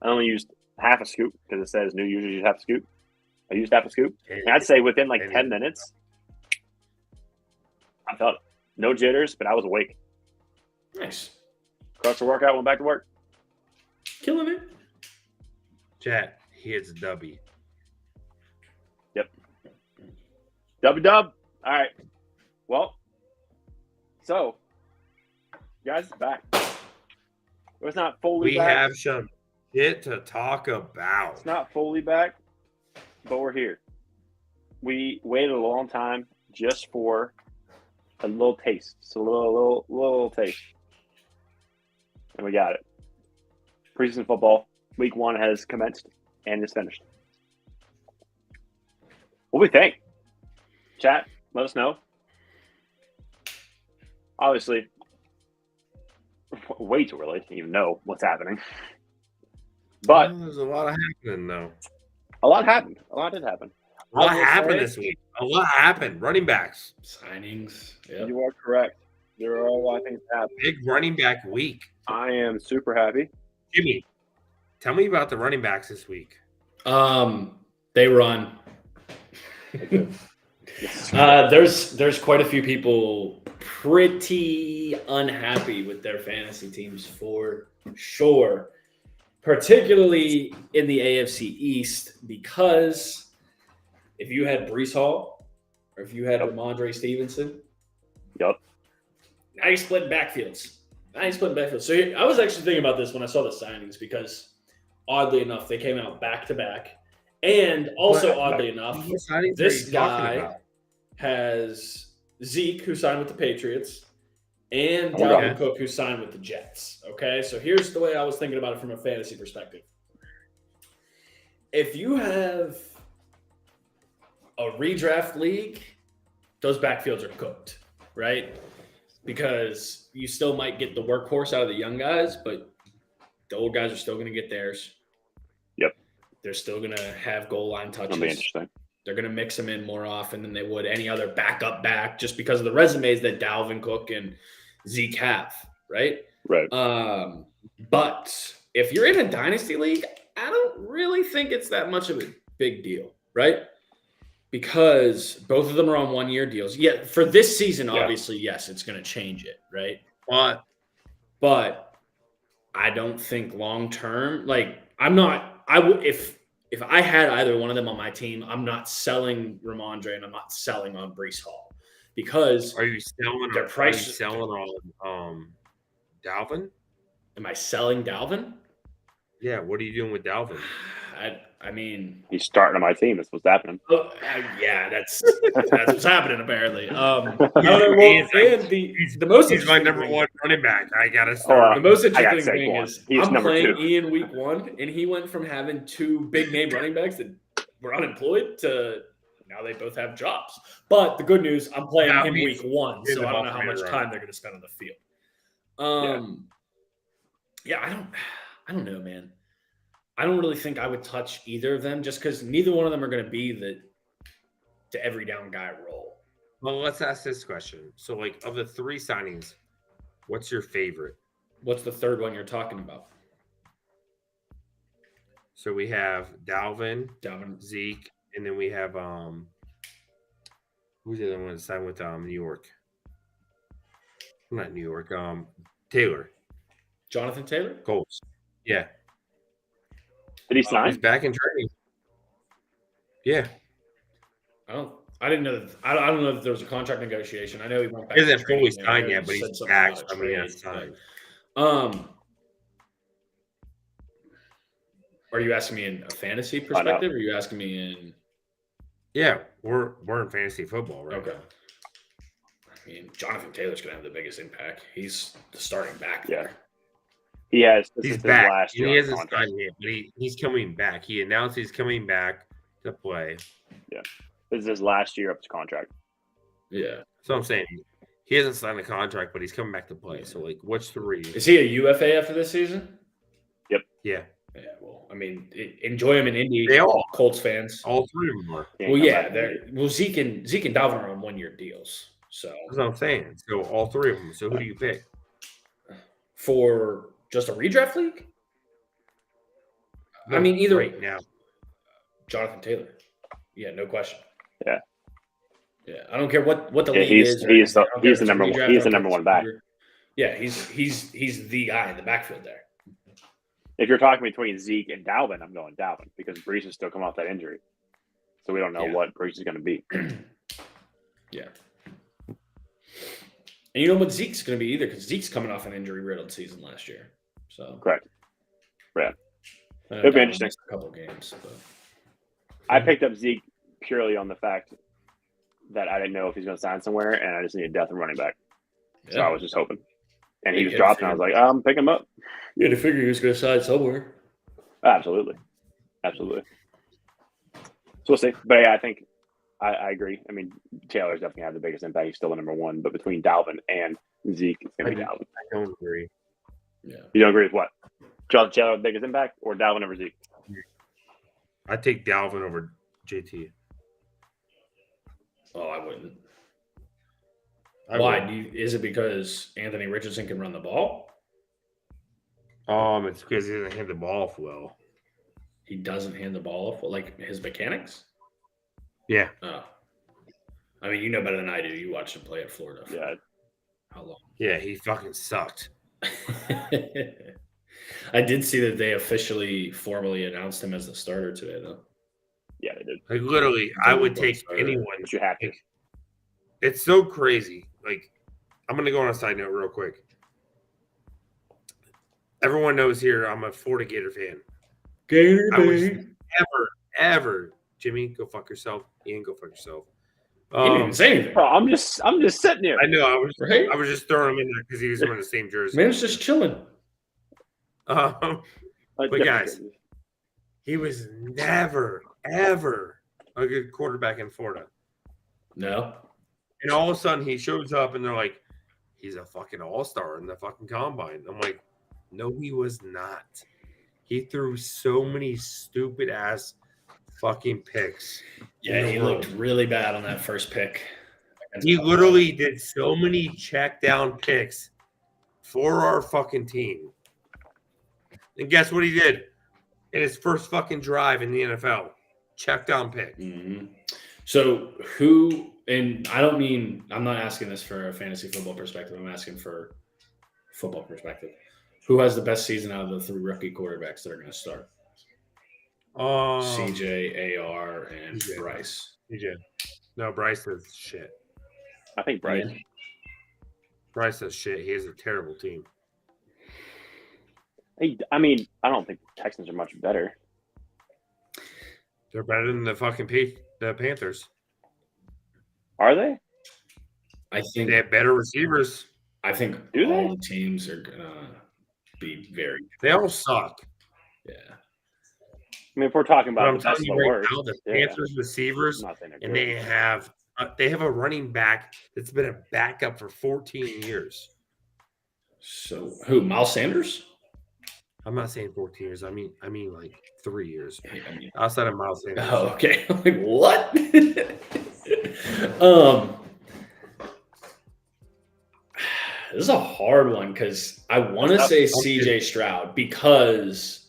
I only used half a scoop because it says new users use half a scoop. I used half a scoop. And I'd say within like 10 minutes, I felt it. No jitters, but I was awake. Nice. Crushed the workout, went back to work. Killing it. Chat. He hits Dubby. Dub. All right. Well, so, guys, it's back. It was not fully We back. have some shit to talk about. It's not fully back, but we're here. We waited a long time just for a little taste. Just a little taste. And we got it. Preseason football, week 1 has commenced and is finished. What do we think? Chat, let us know. Obviously, way too early to even know what's happening. But there's a lot happening, though. a lot happened. A lot did happen. What I will happened say- this week? A lot happened. Running backs. Signings. Yeah. You are correct. There are a lot of things happening. Big running back week. I am super happy. Jimmy, tell me about the running backs this week. They run. There's quite a few people pretty unhappy with their fantasy teams for sure, particularly in the AFC East, because if you had Breece Hall or if you had Ramondre Stevenson, Yep. now you're splitting backfields. So I was actually thinking about this when I saw the signings because oddly enough, they came out back to back. And also, oddly enough, What signings this are you talking guy about? has Zeke, who signed with the Patriots, and Okay. Dalvin Cook, who signed with the Jets. Okay, so here's the way I was thinking about it from a fantasy perspective. If you have a redraft league, those backfields are cooked, right? Because you still might get the workhorse out of the young guys, but the old guys are still going to get theirs. Yep. They're still going to have goal line That'll touches. be interesting. They're going to mix them in more often than they would any other backup back just because of the resumes that Dalvin Cook and Zeke have, right? Right. But if you're in a dynasty league, I don't really think it's that much of a big deal, right? Because both of them are on 1-year deals. Yeah, for this season, obviously, yes, it's going to change it, right? But I don't think long term, like if I had either one of them on my team, I'm not selling Ramondre and I'm not selling on Breece Hall because Are you selling? Their price- Are you selling on Dalvin? am I selling Dalvin? Yeah. What are you doing with Dalvin? I mean, He's starting on my team. That's what's happening. yeah, that's what's happening apparently. I don't know, and the most He's my interesting number thing- one running back. I gotta start. The most I got interesting thing Saquon. is He's I'm number playing 2. Ian week 1, and he went from having 2 big name running backs that were unemployed to now they both have jobs. But the good news, I'm playing That him means week 1, you're so the I don't know ball how much player, time they're going to spend on the field. Yeah, I don't know, man. I don't really think I would touch either of them just because neither one of them are going to be the every down guy role. Well, let's ask this question. So, like, of the 3 signings, what's your favorite? What's the third one you're talking about? So we have Dalvin, Dalvin. Zeke, and then we have who's the other one that signed with New York? Not New York. Taylor. Jonathan Taylor? Colts. Yeah. Did he sign? He's back in training. Yeah. I didn't know. I don't know if there was a contract negotiation. I know he went back. He hasn't to fully training. signed yet, but he's back. I mean, that's signed. Are you asking me in a fantasy perspective, or are you asking me in? Yeah, we're in fantasy football, right? Okay. I mean, Jonathan Taylor's going to have the biggest impact. He's the starting back there. He has. He's back. Last year he hasn't signed yet, but he's coming back. He announced he's coming back to play. Yeah. This is his last year of his contract. Yeah. So I'm saying he hasn't signed a contract, but he's coming back to play. So, like, what's 3? Is he a UFA after this season? Yep. Yeah. Yeah. Well, I mean, enjoy him in Indy. They all Colts fans. All 3 of them are. Well, yeah. Zeke and Dalvin are on 1-year deals. So that's what I'm saying. So all 3 of them. So who do you pick? For just a redraft league? No, I mean, either right now. Jonathan Taylor. Yeah, no question. Yeah. Yeah. I don't care what the league is. He's the number one. He's the number one back. Yeah, he's the guy in the backfield there. If you're talking between Zeke and Dalvin, I'm going Dalvin because Brees is still coming off that injury. So we don't know what Brees is going to be. Yeah. And you know what Zeke's going to be either because Zeke's coming off an injury-riddled season last year. So correct. Yeah. It'll be interesting. A couple of games. But. I picked up Zeke purely on the fact that I didn't know if he's going to sign somewhere, and I just needed depth and running back. So I was just hoping. And he was dropped, and I was like, pick him up. You had to figure he was going to sign somewhere. Absolutely. So we'll see. But yeah, I think I agree. I mean, Taylor's definitely had the biggest impact. He's still the number one. But between Dalvin and Zeke, it's going to be Dalvin. I don't agree. Yeah. You don't agree with what? Jonathan Taylor the biggest impact or Dalvin over Zeke? I take Dalvin over JT. Oh, I wouldn't. Why? Is it because Anthony Richardson can run the ball? It's because he doesn't hand the ball off well. He doesn't hand the ball off? Like his mechanics? Yeah. Oh. I mean, you know better than I do. You watched him play at Florida. Yeah. How long? Yeah, he fucking sucked. I did see that they officially formally announced him as the starter today, though. Yeah, they did. Like, literally, I would take anyone. But you have to. It's so crazy. Like, I'm going to go on a side note real quick. Everyone knows here I'm a Florida Gator fan. Gator, I was ever, Jimmy, go fuck yourself. Ian, go fuck yourself. He didn't even say anything. Bro, I'm just sitting here. I know. I Right? was just throwing him in there because he was wearing the same jersey. Man's just chilling. But guys, he was never, ever a good quarterback in Florida. No. And all of a sudden he shows up and they're like, he's a fucking all-star in the fucking combine. I'm like, no, he was not. He threw so many stupid ass fucking picks. Yeah, he looked really bad on that first pick. He literally did so many check down picks for our fucking team. And guess what he did in his first fucking drive in the NFL? Check down pick. Mm-hmm. So who, and I'm not asking this for a fantasy football perspective. I'm asking for football perspective. Who has the best season out of the 3 rookie quarterbacks that are going to start? CJ, AR, and CJ. Bryce. CJ. No, Bryce is shit. I think Bryce. Yeah. Bryce is shit. He has a terrible team. I mean, I don't think the Texans are much better. They're better than the fucking the Panthers. Are they? I think They have better receivers. I think Do they? all the teams are going to be very They all suck. Yeah. I mean, if we're talking But about I'm the best telling of you the right worst, now, the yeah. Panthers receivers, I'm not saying they're and good. they have a running back that's been a backup for 14 years. So who? Miles Sanders? I'm not saying 14 years. I mean like 3 years. I mean, Outside of Miles Sanders. oh, okay. I'm like, what? um, this is a hard one because I want to say CJ Stroud because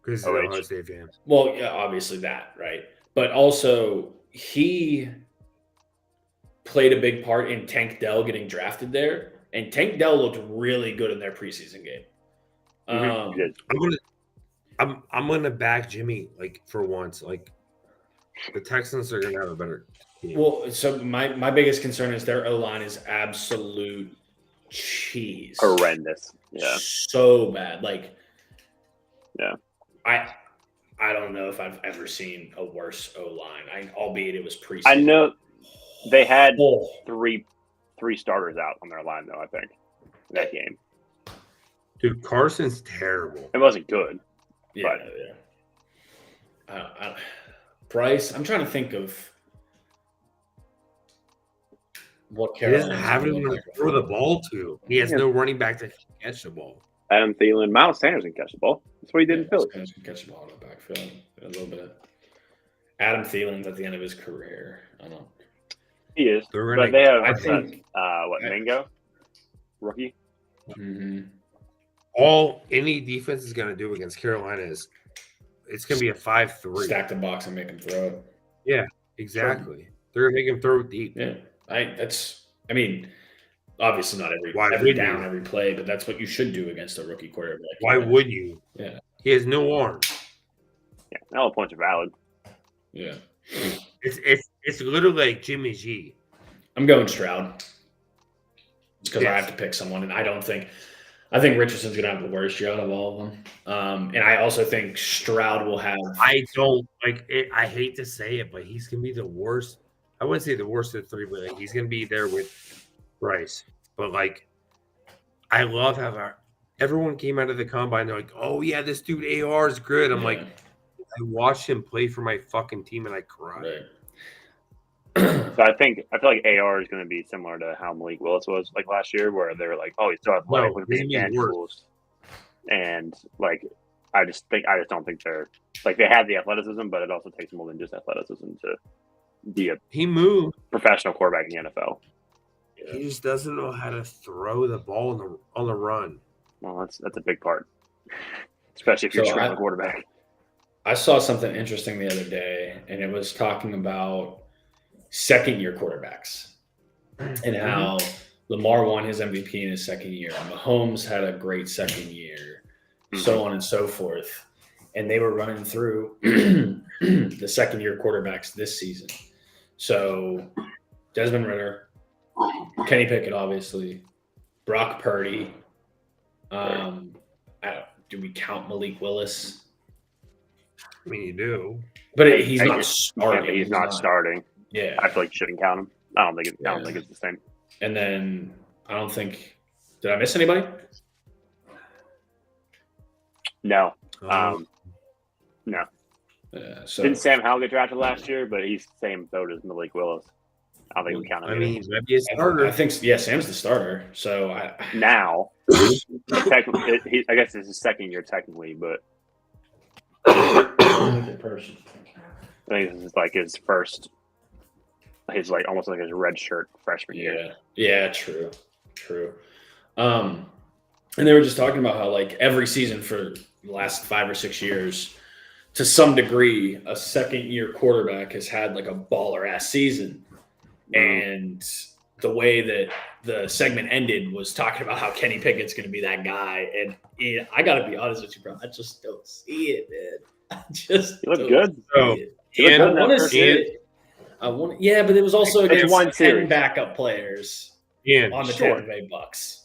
he's an Ohio State fan. Well, yeah, obviously that, right? But also he played a big part in Tank Dell getting drafted there, and Tank Dell looked really good in their preseason game. I'm gonna back Jimmy like for once. Like the Texans are gonna have a better team. Well, so my biggest concern is their O-line is absolute cheese. Horrendous. Yeah. So bad. Like, yeah. I don't know if I've ever seen a worse O-line. Albeit it was preseason. I know they had three starters out on their line though, I think, in that game. Dude, Carson's terrible. It wasn't good. Yeah, yeah. Bryce, I'm trying to think of what Carolina. He doesn't have anyone to throw the ball to. He has no running back that can catch the ball. Adam Thielen, Miles Sanders can catch the ball. That's what he did in Philly. Sanders can catch the ball in the backfield a little bit. Adam Thielen's at the end of his career. I don't. He is, but they have. Mingo, rookie. Mm-hmm. All any defense is going to do against Carolina is it's going to be a 5-3. Stack the box and make him throw it. Yeah, exactly. They're going to make him throw deep. Yeah, I mean, obviously not every down, every play, but that's what you should do against a rookie quarterback. Why would you? Yeah. He has no arm. Yeah, all the points are valid. Yeah. It's literally like Jimmy G. I'm going Stroud. It's because I have to pick someone, and I think Richardson's going to have the worst year out of all of them. And I also think Stroud will have. I don't like it. I hate to say it, but he's going to be the worst. I wouldn't say the worst of the three, but like, he's going to be there with Bryce. But like, I love how everyone came out of the combine. They're like, oh, yeah, this dude AR is good. I'm like, I watched him play for my fucking team and I cried. Right. So I feel like AR is going to be similar to how Malik Willis was like last year, where they were like, "Oh, he's so athletic with the intangibles," and like I just don't think they're like they have the athleticism, but it also takes more than just athleticism to be a professional quarterback in the NFL. He just doesn't know how to throw the ball on the run. Well, that's a big part, especially if you're trying to quarterback. I saw something interesting the other day, and it was talking about second-year quarterbacks and how Lamar won his MVP in his second year. Mahomes had a great second year, so on and so forth. And they were running through the second-year quarterbacks this season. So Desmond Ridder, Kenny Pickett, obviously, Brock Purdy. Do we count Malik Willis? I mean, you do. But he's not starting. He's not starting. Yeah. I feel like you shouldn't count him. I don't think it's the same. And then I don't think – did I miss anybody? No. No. So didn't Sam Howell get drafted last year? But he's the same boat as Malik Willis. I don't think we count him. I mean, he's maybe a starter. I think, Sam's the starter. So now, technically, I guess it's his second year technically, but I think this is like his first. His like almost like his red shirt freshman year. Yeah, true. And they were just talking about how like every season for the last 5 or 6 years, to some degree, a second-year quarterback has had like a baller-ass season. And the way that the segment ended was talking about how Kenny Pickett's going to be that guy. And I got to be honest with you, bro. I just don't see it, man. He looked good. I want to see it. But it was also against 10 backup players on the Tampa Bay Bucks.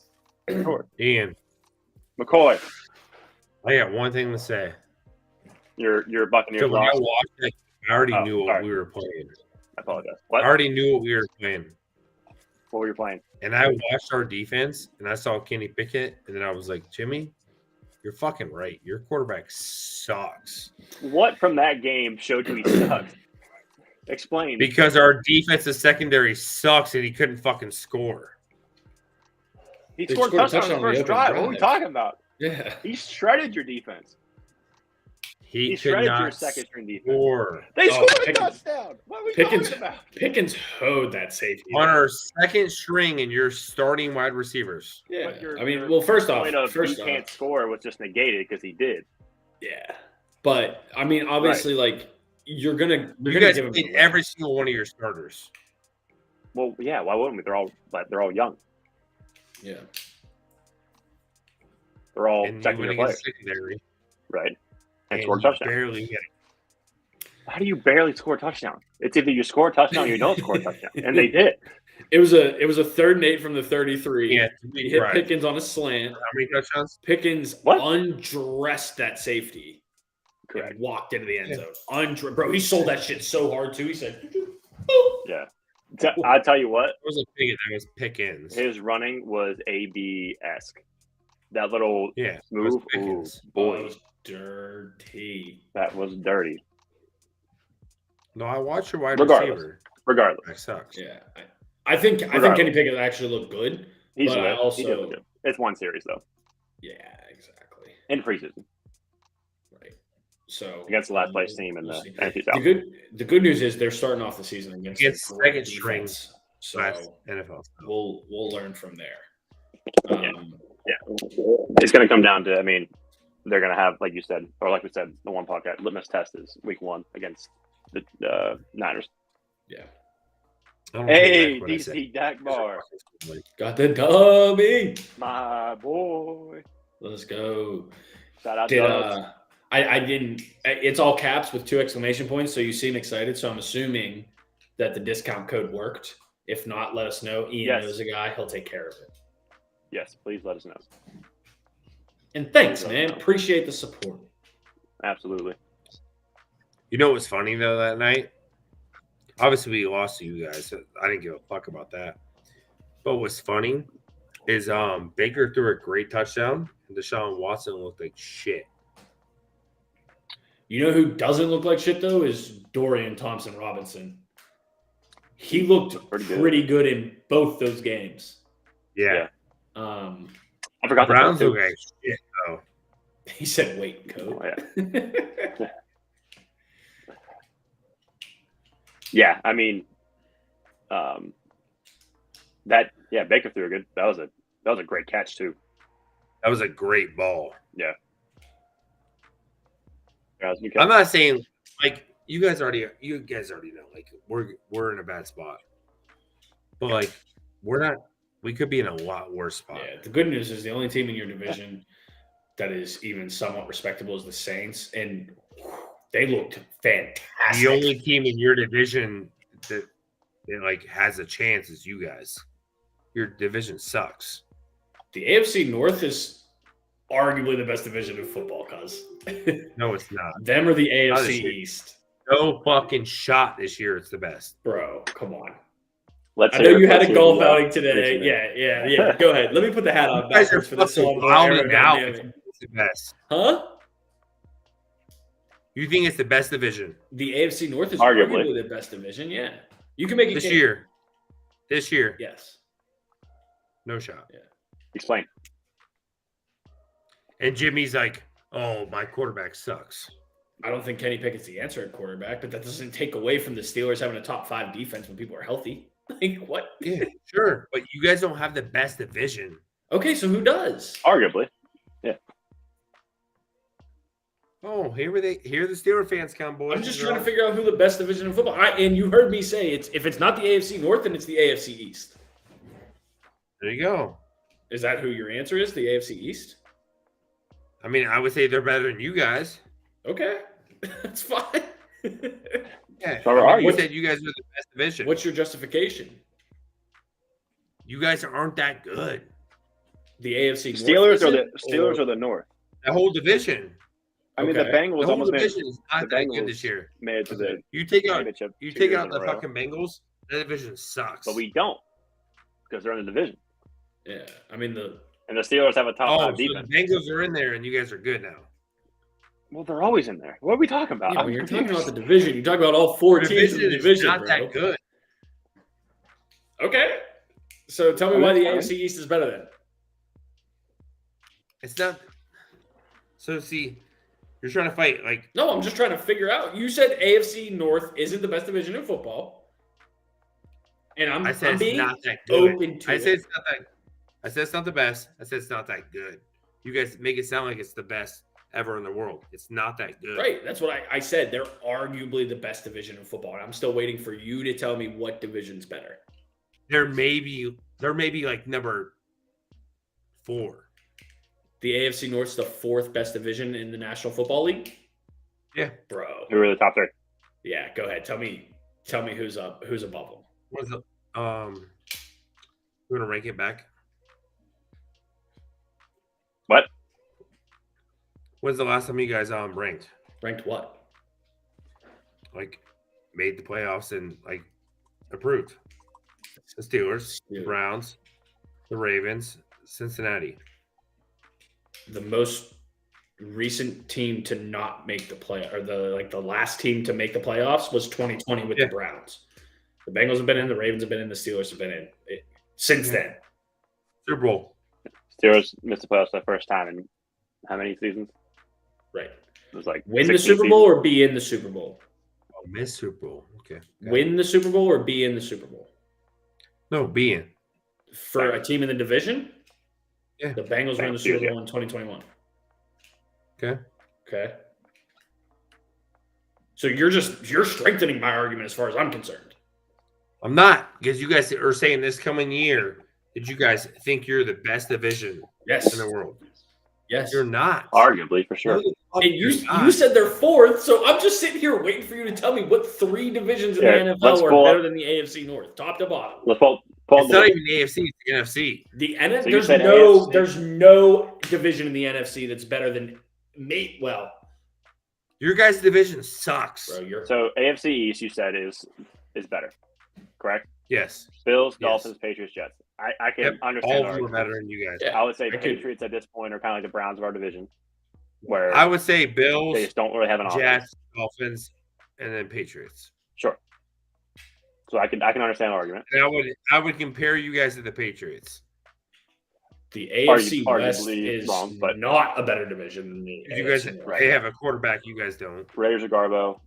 Ian. McCoy. I got one thing to say. Your Buccaneers. So when I watched it, I already knew what we were playing. I apologize. What? I already knew what we were playing. What were you playing? And I watched our defense, and I saw Kenny Pickett, and then I was like, Jimmy, you're fucking right. Your quarterback sucks. What from that game showed you he sucked? Explain. Because our defensive secondary sucks, and he couldn't fucking score. He They scored a touchdown on on the the first opening drive. What are we talking about? Yeah. He shredded your defense. He could shredded your not second string defense. score. They scored a Pickens. touchdown. What are we Pickens, talking about? Pickens hoed that safety. On our second string and your starting wide receivers. Yeah. But your- I mean, your well, first off, Point of he can't score was just negated because he did. yeah. But I mean, obviously, like you're gonna You guys give him played the every single one of your starters. Well, yeah. Why wouldn't we? They're all young. yeah. They're all And you second went year players, against secondary. right? And And scored a you touchdown. barely hit. How do you barely score a touchdown? It's either you score a touchdown or you don't score a touchdown, and they did. It was a 3rd and 8 from the 33. Yeah, He hit Pickens on a slant. How many touchdowns? Pickens What? undressed that safety Correct. and walked into the end zone. Bro, he sold that shit so hard too. He said, Yeah. I tell you what, It was a big. That was Pickens. his running was AB-esque. That little Yeah, it was move, ooh, Pickens. "Boy, boy, was dirty." that was dirty. No, I watched your wide Regardless. receiver. Regardless, That sucks. Yeah, I think Kenny Pickett actually looked good. he's But I lit. He did also- look good. It's one series though, Yeah, exactly. in preseason Right. So against the last place team in we'll the see. NFC The South. good news is they're starting off the season against Against a great second string defense. Last So NFL. we'll learn from there. Yeah. It's going to come down to, I mean, they're going to have, like you said, or like we said, the one podcast litmus test is week 1 against the Niners. Yeah. I don't Hey, take back what I said. DC Dak Bar, Got the dummy. my boy. Let's go. Shout out Did to I didn't it's all caps with 2 exclamation points, so you seem excited. So I'm assuming that the discount code worked. If not, let us know. Ian Yes. knows a guy, he'll take care of it. Yes, please let us know. And thanks, man. Appreciate the support. Absolutely. You know what's funny though that night? Obviously, we lost to you guys. So I didn't give a fuck about that. But what's funny is Baker threw a great touchdown, and Deshaun Watson looked like shit. You know who doesn't look like shit though is Dorian Thompson Robinson. He looked pretty good in both those games. Yeah, I forgot the Browns too. look like shit though. He said, "Wait, coach." Oh, yeah. Yeah, I mean, Baker threw a good. That was a great catch too. That was a great ball. Yeah. I'm not saying like you guys already know like we're in a bad spot, but like we're not. We could be in a lot worse spot. Yeah, the good news is the only team in your division that is even somewhat respectable is the Saints, and they looked fantastic. The only team in your division that like has a chance is you guys. Your division sucks. The AFC North is arguably the best division in football, cuz. No, it's not. Them or the Not AFC this year. East. No fucking shot this year. It's the best. Bro, come on. Let's I hear know it. you had Let's a hear golf the, outing today. appreciate Yeah. Go ahead. Let me put the hat on You guys are backwards for this fucking one. wilding out. It's the best. Huh? You think it's the best division The AFC North is Arguably. arguably the best division. Yeah. You can make it this year? This year, Yes. no shot. Explain. And Jimmy's like, "Oh, my quarterback sucks." I don't think Kenny Pickett's the answer at quarterback, but that doesn't take away from the Steelers having a top 5 defense when people are healthy. Like, what? Yeah, sure, but you guys don't have the best division. Okay, so who does? Arguably. Oh, here the Steeler fans come, boys. I'm just trying to figure out who the best division in football. And you heard me say if it's not the AFC North, then it's the AFC East. There you go. Is that who your answer is? The AFC East? I mean, I would say they're better than you guys. Okay, that's fine. Yeah, So are you you? said you guys are the best division. What's your justification? You guys aren't that good. The AFC North Steelers or isn't, the Steelers or the North? The whole division. I mean, the Okay. Bengals The whole almost made division is not the that Bengals- good this year. it to the You take out championship. you 2 take years out in the a row. fucking Bengals. That division sucks. But we don't because they're in the division, Yeah, I mean and the Steelers have a top 5 so defense. the Bengals are in there, and you guys are good now. Well, they're always in there. What are we talking about? yeah, I'm when you're talking confused. about the division. You're talking about all 4 The teams in the division is division, not bro. that good. Okay, so tell me Oh, why the that's AFC East is better then. It's not. So see, you're trying to fight like. No, I'm just trying to figure out. You said AFC North isn't the best division in football, and I said I'm it's being not that good. open to I it. said it's not that. I said it's not the best. I said it's not that good. You guys make it sound like it's the best ever in the world. It's not that good. Right. That's what I said. They're arguably the best division in football. And I'm still waiting for you to tell me what division's better. There may be like number 4. The AFC North's the 4th best division in the National Football League? Yeah. Bro. Who are the top 3? Yeah, go ahead. Tell me who's above them. What's the you want to rank it back? What? When's the last time you guys ranked? Ranked what? Like made the playoffs and like approved. The Steelers, the Browns, the Ravens, Cincinnati. The most recent team to not make the play, or the last team to make the playoffs was 2020 with the Browns. The Bengals have been in, the Ravens have been in, the Steelers have been in since then. Super Bowl. Steelers missed the playoffs for the first time in how many seasons? Right. It was like win the Super Bowl or be in the Super Bowl? Oh, miss Super Bowl. Okay. Win the Super Bowl or be in the Super Bowl? No, be in. For a team in the division? Yeah. The Bengals were in the Super Bowl in 2021. Okay. So you're strengthening my argument as far as I'm concerned. I'm not, because you guys are saying this coming year, did you guys think you're the best division Yes. in the world? Yes. You're not. Arguably, for sure. And you said they're 4th, so I'm just sitting here waiting for you to tell me what 3 divisions in the NFL are better than the AFC North, top to bottom. Let's pull it's not even the AFC, it's the NFC. The NFC. There's no division in the NFC that's better than your guys' division sucks. Bro, so AFC East, you said is better, correct? Yes. Bills, Dolphins, Patriots, Jets. I can understand. All of them are better than you guys. Yeah. I would say Patriots at this point are kind of like the Browns of our division, where I would say Bills, they just don't really have an offense. Jets, Dolphins, and then Patriots. Sure. So I can understand the argument. And I would compare you guys to the Patriots. The AFC West arguably is wrong, but not a better division than the You guys, AFC North. they have a quarterback. You guys don't. Raiders are Garbo,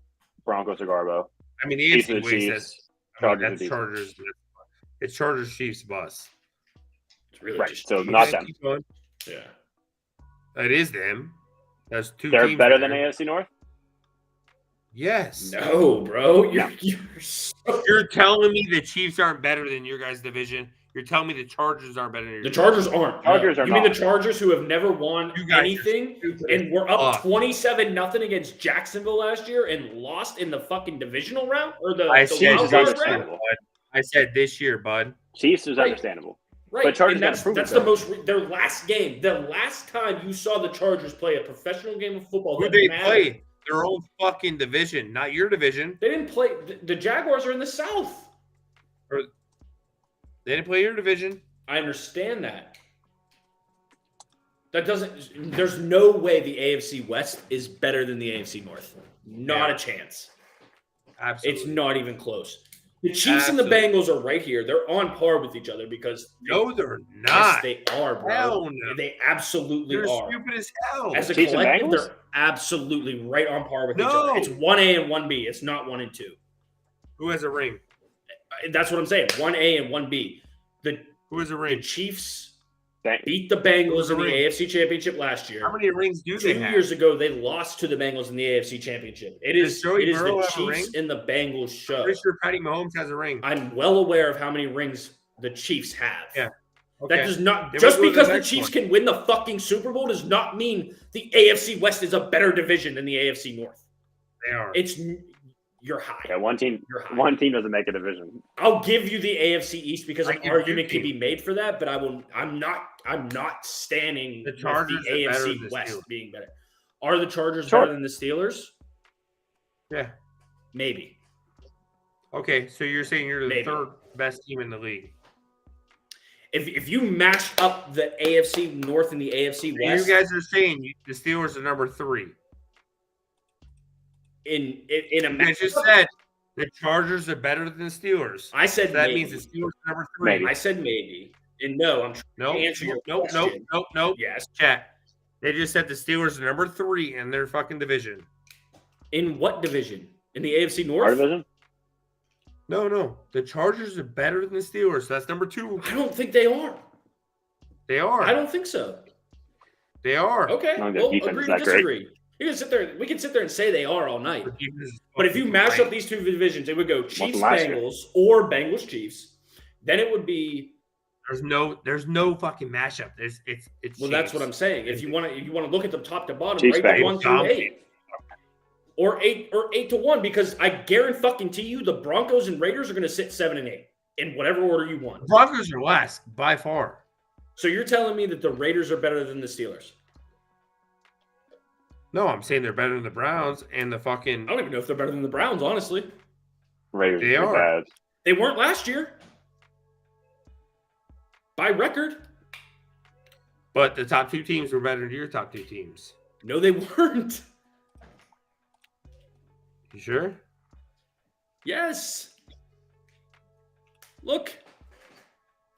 Broncos are Garbo. I mean, the Chiefs are AFC the West Chiefs, that's Chargers are that's decent. Chargers. It's Chargers, Chiefs, bus. It's really Right. just So not them. Keep going. yeah. That is them. That's 2 They're teams better there. than AFC North. Yes. No, bro. No. You're telling me the Chiefs aren't better than your guys' division? You're telling me the Chargers aren't better than your The Chargers aren't. Chargers are You mean not. the Chargers who have never won You guys are anything stupid and were up fuck. 27-0 against Jacksonville last year and lost in the fucking divisional round or the I the said wild Chiefs this card is year, round? understandable. bud. I said this year, bud. Chiefs is Right. understandable. Right. But Chargers and gotta prove that's it, the though. most their last game. The last time you saw the Chargers play a professional game of football Who that they mattered. play? Their own fucking division, not your division. They didn't play. The Jaguars are in the South. They didn't play your division. I understand that. That doesn't. There's no way the AFC West is better than the AFC North. Not Yeah. a chance. Absolutely. It's not even close. The Chiefs and the Bengals are right here. They're on par with each other because No, they're yes, not. they are, bro. Hell no. They absolutely They're are. stupid as hell. As a Chiefs and collective, Bengals? they're absolutely right on par with each No. other. It's 1A and 1B. It's not 1 and 2. Who has a ring? That's what I'm saying. 1A and 1B. Who has a The ring? Chiefs Thank- beat the Bengals in the Ring. AFC Championship last year. How many rings do 2 they have? years ago, they lost to the Bengals in the AFC Championship. It Does is Joey the Burrow have a Chiefs ring? and the Bengals show. Pretty sure Patty Mahomes has a ring. I'm well aware of how many rings the Chiefs have. Yeah. Okay. That does not Then just we'll go to because the the next Chiefs one. can win the fucking Super Bowl does not mean the AFC West is a better division than the AFC North. They are. You're high. Yeah, one team You're high. doesn't make a division. I'll give you the AFC East because I an give argument you can be made for that, but I'm not standing The with Chargers the are better AFC than the West Steelers. being better. Are the Chargers Sure. better than the Steelers? Yeah. Maybe. Okay, so you're saying you're the Maybe. third best team in the league. If you mash up the AFC North and the AFC And West, you guys are saying the Steelers are number 3. in a You guys match, just said the Chargers are better than the Steelers. I said So that maybe. means the Steelers are number 3. Maybe. I said maybe. And no, I'm trying No, to answer your nope, question. nope. Yes. Chat. They just said the Steelers are number 3 in their fucking division. In what division? In the AFC Our North? division? No. The Chargers are better than the Steelers. So that's number 2. I don't think they are. They are. I don't think so. They are. Okay. No, their Well, defense agree is to that great. disagree. You can sit there. We can sit there and say they are all night. But if you mash up these two divisions, it would go Chiefs last year? Bengals or Bengals Chiefs. Then it would be. There's no fucking mashup. It's Well, that's what I'm saying. If you want to look at them top to bottom, Chiefs, right, Bengals. 1 through 8, or 8 to 1, because I guarantee you the Broncos and Raiders are going to sit 7 and 8 in whatever order you want. Broncos are last by far. So you're telling me that the Raiders are better than the Steelers? No, I'm saying they're better than the Browns and the fucking. I don't even know if they're better than the Browns, honestly. Raiders They are are. bad. They weren't last year by record. But the top 2 teams were better than your top 2 teams. No, they weren't. You sure? Yes. Look.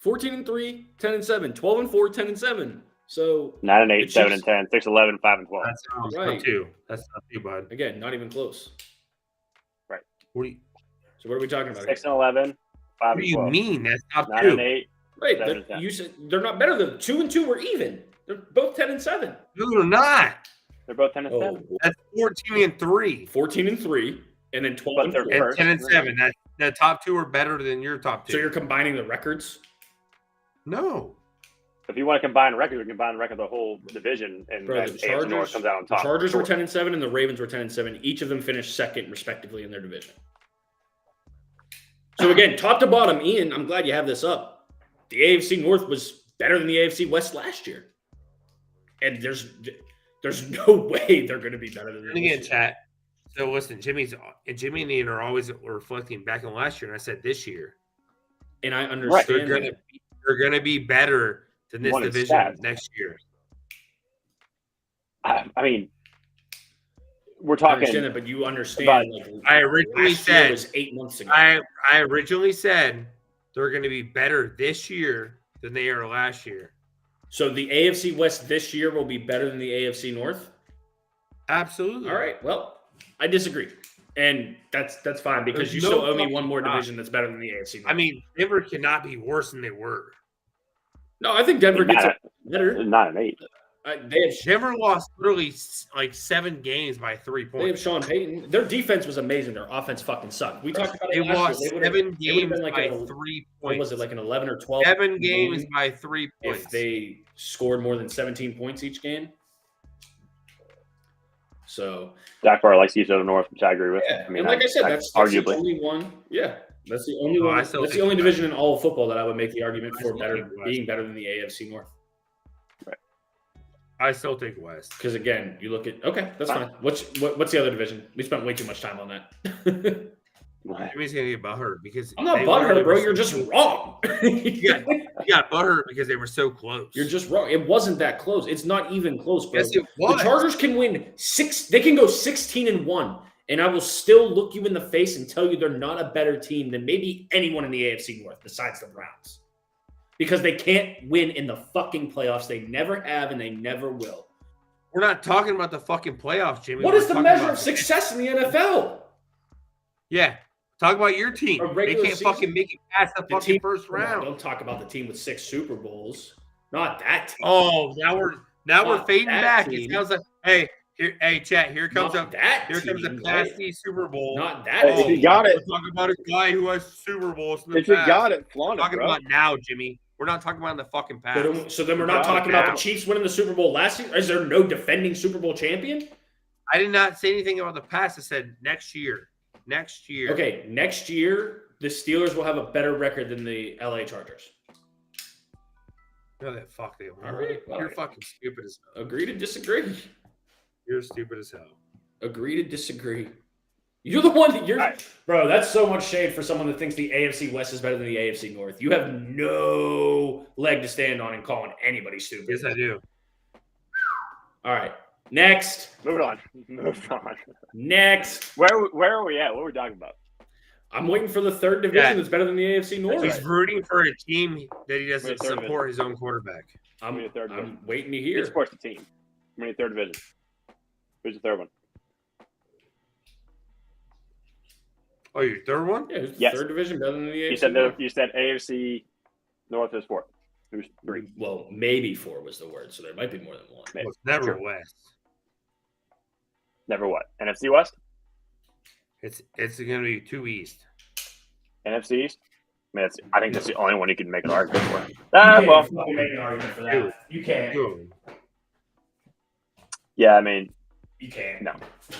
14-3, 10-7, 12-4, 10-7. So 9 and 8, the 7 Chiefs- and 10, 6 11, 5 and 12. That's Right. not 2. That's not 2, bud. again, not even close. What do you, So what are we talking about? 6 and 11, 5 what and do you 12. mean? That's top 9 2. and 8. Right, 7 and 10. you said they're not better than 2 and 2 were even. They're both 10-7. No, they're not. They're both 10 and Oh, 7. That's 14 and 3. 14-3, and then 12 But and they're 4. And First. 10 and 7. That the top 2 are better than your top 2. So you're combining the records. No. If you want to combine records, we can combine the record of the whole division, and Bro, then the AFC North Chargers, comes out on the top. Chargers for were sure. 10-7, and the Ravens were 10-7. Each of them finished second, respectively, in their division. So again, top to bottom, Ian, I'm glad you have this up. The AFC North was better than the AFC West last year, and there's no way they're going to be better than them And again, this year. chat. So listen, Jimmy and Ian are always reflecting back on last year, and I said this year And I they're understand gonna that. they're gonna be better than this One in division stats. next year. I mean, we're I understand talking. that, but you understand. But Like, I originally last year said was 8 months ago. I originally said they're gonna be better this year than they are last year. So the AFC West this year will be better than the AFC North. Absolutely. All right. Well, I disagree, and that's fine because There's you no still owe me fucking one more shot. division that's better than the AFC North. I mean, Denver cannot be worse than they were. no, I think Denver gets it better. 9 and 8. Denver lost literally like 7 games by 3 They have points. Sean Payton. Their defense was amazing. Their offense fucking sucked. We talked about They it last lost year. 7 They would've games been like by a- 3 What points. was it, like an 11 or 12? 7 games game by 3 points. if they scored more than 17 points each game. So Dak Barr likes East of the North, which I agree with. yeah, I mean, and like I said, that's the arguably. only one. Yeah, that's the only No, I one. still That's the think- only division in all of football that I would make the argument I for still better think West. being better than the AFC North. I still take West. Because again, you look at that's fine. What's the other division? We spent way too much time on that. Jimmy's gonna get butthurt because I'm not they butthurt, literally bro. were You're just wrong. you got butthurt because they were so close. You're just wrong. It wasn't that close. It's not even close, bro. Yes, it The was. Chargers can win 6. They can go 16-1, and I will still look you in the face and tell you they're not a better team than maybe anyone in the AFC North besides the Browns, because they can't win in the fucking playoffs. They never have, and they never will. We're not talking about the fucking playoffs, Jimmy. What We're is the talking measure about- of success in the NFL? Yeah, talk about your team. A They regular can't season- fucking make it past the The fucking team- first Come on, round. don't talk about the team with 6 Super Bowls. Not that team. Oh, now we're Not fading that back. team. It sounds like hey, chat. Here comes Not up. that Here comes a team, Class right? D Super Bowl. Not that Hey, if team. you got it, We're talking about a guy who has Super Bowls in the if you past. got it, flaunt We're it, talking bro. about now, Jimmy. We're not talking about in the fucking past. So then we're not Got it talking about now. the Chiefs winning the Super Bowl last year? Is there no defending Super Bowl champion? I did not say anything about the past. I said next year. Next year. Okay, next year, the Steelers will have a better record than the LA Chargers. No, that fuck they won't. All right, all You're right. fucking stupid as hell. Agree to disagree. You're stupid as hell. Agree to disagree. You're the one that you're. All right. Bro, that's so much shade for someone that thinks the AFC West is better than the AFC North. You have no leg to stand on in calling anybody stupid. Yes, I do. All right. Next. Moving on. Move on. Next. Where are we at? What are we talking about? I'm waiting for the third division Yeah. that's better than the AFC North. He's rooting for a team that he doesn't Wait, third support his own quarterback. I'm Give me a third I'm division. waiting to He hear. supports the team. many third division? Who's the third one? Oh, your third one? Yeah, who's the Yes. third division better than the AFC? You said AFC North is fourth. Who's three? Well, maybe 4 was the word, so there might be more than one. Maybe. Well, it's never Sure. West. Never what? NFC West? It's going to be 2 East. NFC East? I think that's the only one you can make an argument for. You Well, can't fucking make an argument for Dude. that. You can't. 2 of them. yeah, I mean, You can't. no.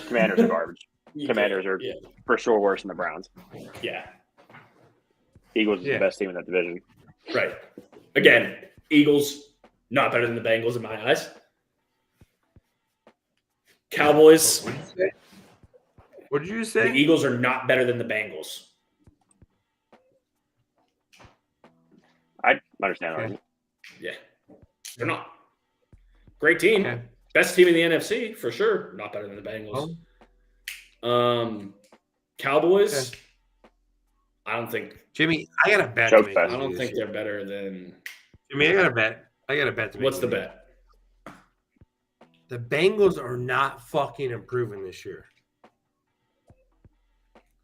Commanders are garbage. You Commanders can't. are for sure worse than the Browns. Yeah. Eagles is Yeah. the best team in that division. Right. Again, Eagles not better than the Bengals in my eyes. Cowboys. What did you say? What did you The say? Eagles are not better than the Bengals. I understand that. Okay. Yeah. They're not. Great team. Okay. Best team in the NFC for sure. Not better than the Bengals. Cowboys. Okay. I don't think. Jimmy, I got a bet. Choke to make fest. I you don't this think year. they're better than. Jimmy, I got a bet. To make What's the you. bet? The Bengals are not fucking improving this year.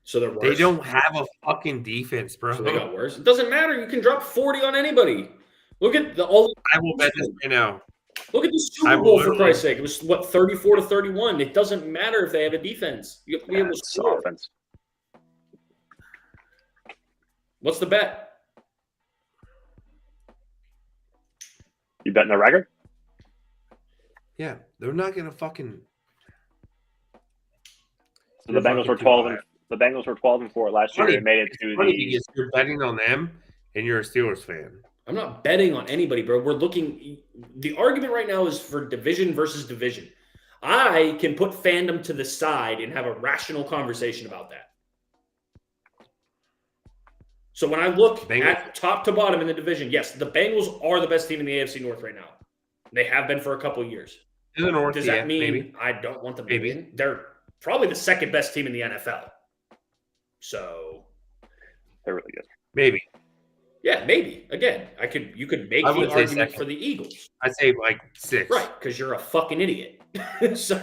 So they're worse. They don't have a fucking defense, bro. So they got worse. It doesn't matter. You can drop 40 on anybody. Look at the all. I will bet this right now. Look at the I Super will Bowl for literally- Christ's sake. It was what 34-31. It doesn't matter if they have a defense. You have to be able to It's score. offense. What's the bet? You betting the record? Yeah, they're not gonna fucking. So the Bengals were 12 and the Bengals were 12-4 last year. Funny. They made it to Funny the. because you're betting on them, and you're a Steelers fan. I'm not betting on anybody, bro. We're looking. The argument right now is for division versus division. I can put fandom to the side and have a rational conversation about that. So when I look Bengals. at top to bottom in the division, yes, the Bengals are the best team in the AFC North right now. They have been for a couple of years. In the North, Does yeah, that mean maybe. I don't want them to Maybe. win? They're probably the second best team in the NFL. So They're really good. Maybe. yeah, maybe. Again, you could make I the would say argument second. for the Eagles. I'd say like 6. Right, because you're a fucking idiot. So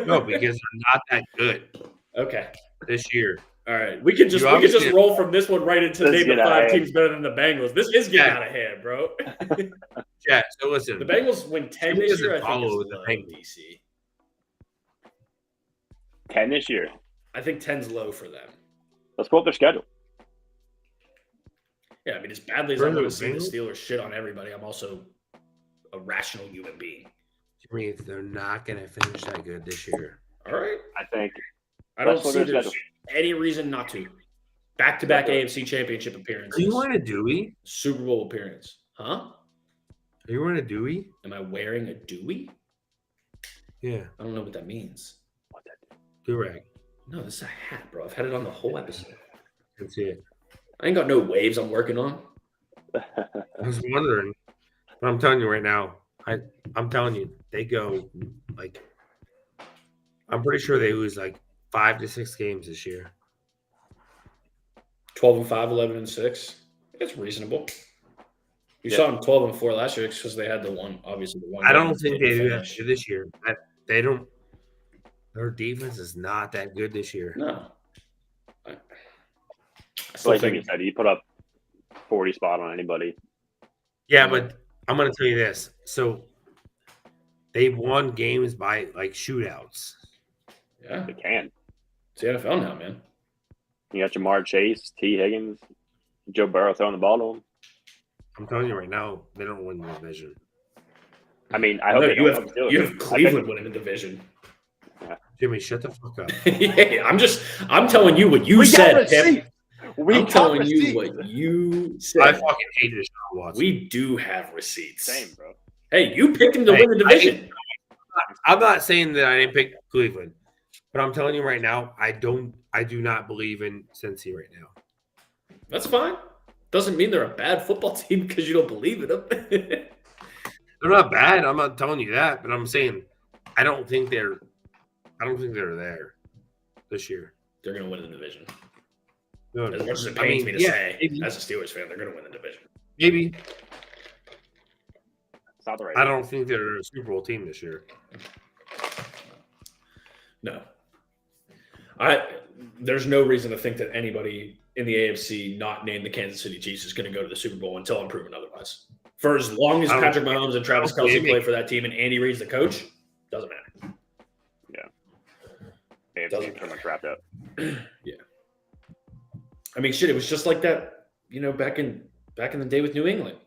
No, because they're not that good okay. this year. All right. We could just roll from this one right into Let's name the get out 5 of teams better than the Bengals. This is getting Yeah. out of hand, bro. Yeah, so listen. The Bengals win 10 Jimmy this year, I doesn't think follow is the low, Bengals. DC. 10 this year. I think 10's low for them. Let's pull up their schedule. Yeah, I mean, as badly as For I the want to see the Bengals? Steelers shit on everybody, I'm also a rational human being. Jimmy, they're not going to finish that good this year. All right. I think. I don't Let's look see at their there's any reason not to. Back-to-back AFC Championship appearances. Are you wearing a Dewey? Super Bowl appearance. Huh? Are you wearing a Dewey? Am I wearing a Dewey? Yeah, I don't know what that means. do-rag. No, this is a hat, bro. I've had it on the whole episode. That's it. I ain't got no waves I'm working on. I was wondering, but I'm telling you right now, I'm telling you, they go like, I'm pretty sure they lose like 5 to 6 games this year. 12-5, 11-6. It's reasonable. You Yeah. saw them 12-4 last year because they had the one. I don't think they do that finish. this year. They don't. Their defense is not that good this year. No. I So like still you think said, you put up 40 spot on anybody. Yeah, but I'm going to tell you this. So they won games by like shootouts. yeah, They can. it's the NFL now, man. You got Jamar Chase, T. Higgins, Joe Burrow throwing the ball to him. I'm telling you right now, they don't win the division. I mean, I hope No, they you don't have help Steelers. you I have think- Cleveland winning the division. Jimmy, shut the fuck up. Yeah, I'm telling you what you We got said, receipts. Pip. We I'm got telling receipts. you what you I said. fucking hate this Sean Watson. We do have receipts. Same, bro. Hey, you picked him to Hey, win the division. I'm not saying that I didn't pick Cleveland, but I'm telling you right now, I do not believe in Cincy right now. That's fine. Doesn't mean they're a bad football team because you don't believe in them. They're not bad. I'm not telling you that, but I'm saying I don't think they're there this year. They're going to win the division. No, As much as it I pains mean, me to yeah, say, maybe. as a Steelers fan, they're going to win the division. Maybe. It's not the right. I don't think they're a Super Bowl team this year. No. There's no reason to think that anybody in the AFC not named the Kansas City Chiefs is going to go to the Super Bowl until I'm proven otherwise. For as long as Patrick Mahomes and Travis Kelce play for that team and Andy Reid's the coach, doesn't matter. Yeah. AFC pretty much wrapped up. Yeah. I mean, shit, it was just like that, back in the day with New England.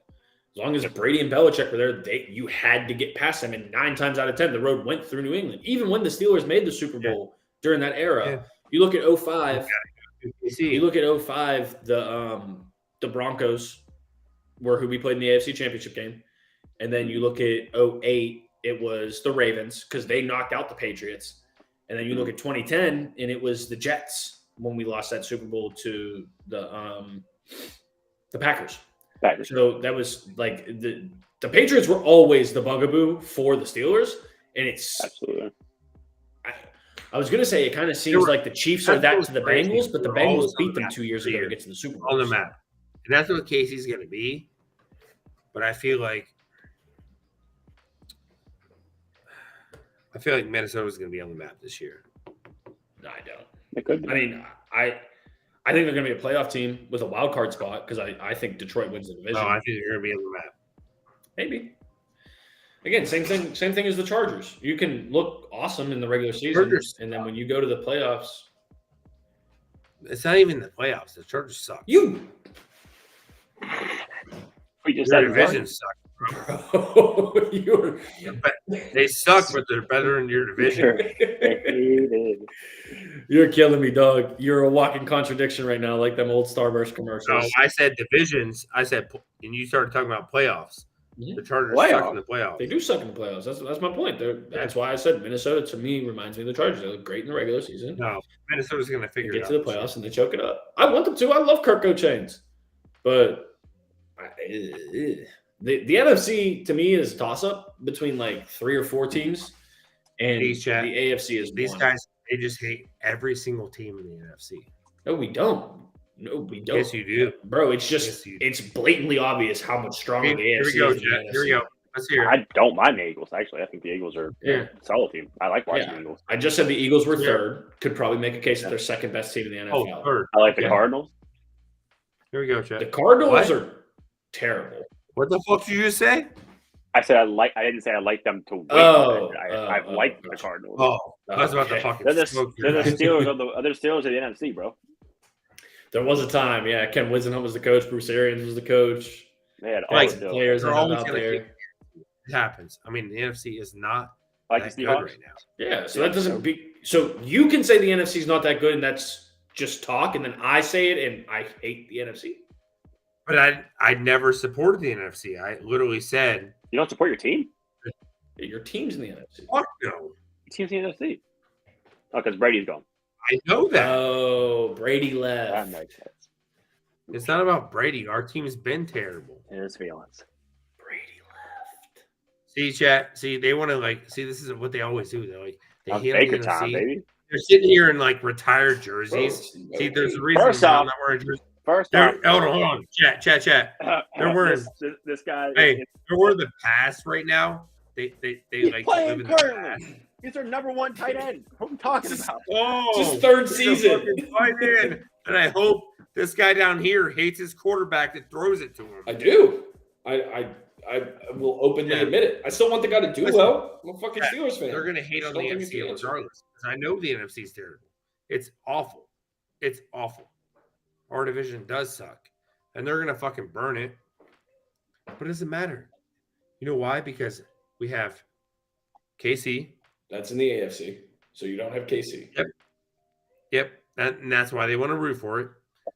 As long as Brady and Belichick were there, you had to get past them. And 9 times out of 10, the road went through New England. Even when the Steelers made the Super Bowl during that era, you look at 05. You look at 05, the Broncos were who we played in the AFC Championship game. And then you look at 08, it was the Ravens because they knocked out the Patriots. And then you look at 2010, and it was the Jets when we lost that Super Bowl to the Packers. So that was like the Patriots were always the bugaboo for the Steelers, and it's absolutely. I was going to say it kind of seems like the Chiefs are that to the Bengals, but the Bengals beat them 2 years ago to get to the Super Bowl. On the map. And that's what Casey's going to be. But I feel like Minnesota's going to be on the map this year. No, I don't. It could be. I mean, I think they're going to be a playoff team with a wild card spot because I think Detroit wins the division. No, I think they're going to be on the map. Maybe. Again, same thing as the Chargers. You can look awesome in the regular season, and then when you go to the playoffs, it's not even the playoffs. The Chargers suck. We just Their division sucks. Bro, they suck, but they're better in your division. You're killing me, dog. You're a walking contradiction right now, like them old Starburst commercials. No, I said divisions. And you started talking about playoffs. The Chargers suck in the playoffs. They do suck in the playoffs. That's my point. That's why I said Minnesota, to me, reminds me of the Chargers. They look great in the regular season. No, Minnesota's going to figure it out. Get to the playoffs, and they choke it up. I want them to. I love Kirk Chainz. But the NFC, to me, is a toss-up between like 3 or 4 teams. And the AFC is these one. guys, they just hate every single team in the NFC. No, we don't. Yes, you do. Bro, it's just it's blatantly obvious how much stronger the AFC is. Here we go. Let's hear it. I don't mind the Eagles, actually. I think the Eagles are a solid team. I like watching the Eagles. I just said the Eagles were third. Could probably make a case that they're second best team in the NFL. Oh, third. I like the Cardinals. Here we go, Chad. The Cardinals are terrible. What the fuck did you just say? I said I didn't say I like them to win. I've liked the Cardinals. Oh, I was about to fucking They're the Steelers of the NFC, bro. There was a time, Ken Wisenhunt was the coach. Bruce Arians was the coach. They had all the players out there. It happens. I mean, the NFC is not like that the good right now. Yeah, so that doesn't be. So you can say the NFC is not that good, and that's just talk, and then I say it, and I hate the NFC. But I never supported the NFC. I literally said, you don't support your team? Your team's in the NFC. Fuck no. Your team's in the NFC. Oh, because Brady's gone. I know that. Oh, Brady left. That makes sense. It's not about Brady. Our team's been terrible. Let's be honest. Brady left. See, chat. See, they want to this is what they always do. They hate Baker the time, NFC. baby. They're sitting here in retired jerseys. Bro, see, there's a reason I'm not wearing jerseys. First off, hold on. Chat. They're wearing this guy. Hey, they're wearing the pass right now. They like playing live in the currently. He's their number 1 tight end. What are we talking about? Oh, it's his third season. Tight end. And I hope this guy down here hates his quarterback that throws it to him. I do. I will openly admit it. I still want the guy to do well. I'm a fucking Steelers fan. They're going to hate on the NFC regardless. Because I know the NFC is terrible. It's awful. It's awful. Our division does suck. And they're going to fucking burn it. But it doesn't matter. You know why? Because we have KC. That's in the AFC. So you don't have KC. Yep. And that's why they want to root for it.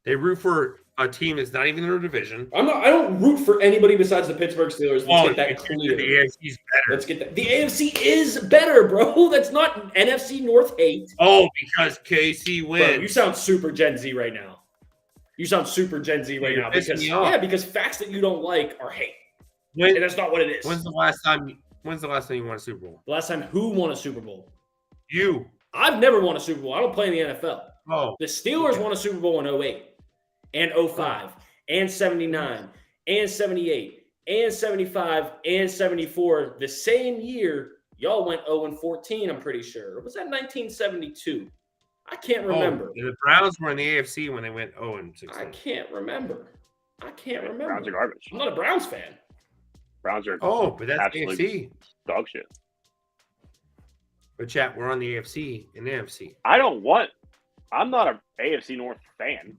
They root for a team that's not even in their division. I don't root for anybody besides the Pittsburgh Steelers. Let's get that clear. The AFC's better. Let's get that. The AFC is better, bro. That's not NFC North hate. Oh, because KC wins. Bro, you sound super Gen Z right now. Because facts that you don't like are hate. And that's not what it is. When's the last time you won a Super Bowl? The last time who won a Super Bowl? You. I've never won a Super Bowl. I don't play in the NFL. Oh. The Steelers won a Super Bowl in 08 and 05 and 79 and 78 and 75 and 74. The same year, y'all went 0-14, I'm pretty sure. Or was that 1972? I can't remember. The Browns were in the AFC when they went 0-16. I can't remember. Browns are garbage. I'm not a Browns fan. Browns are but that's absolute AFC. dog shit. But chat, we're on the AFC and the NFC. I'm not an AFC North fan.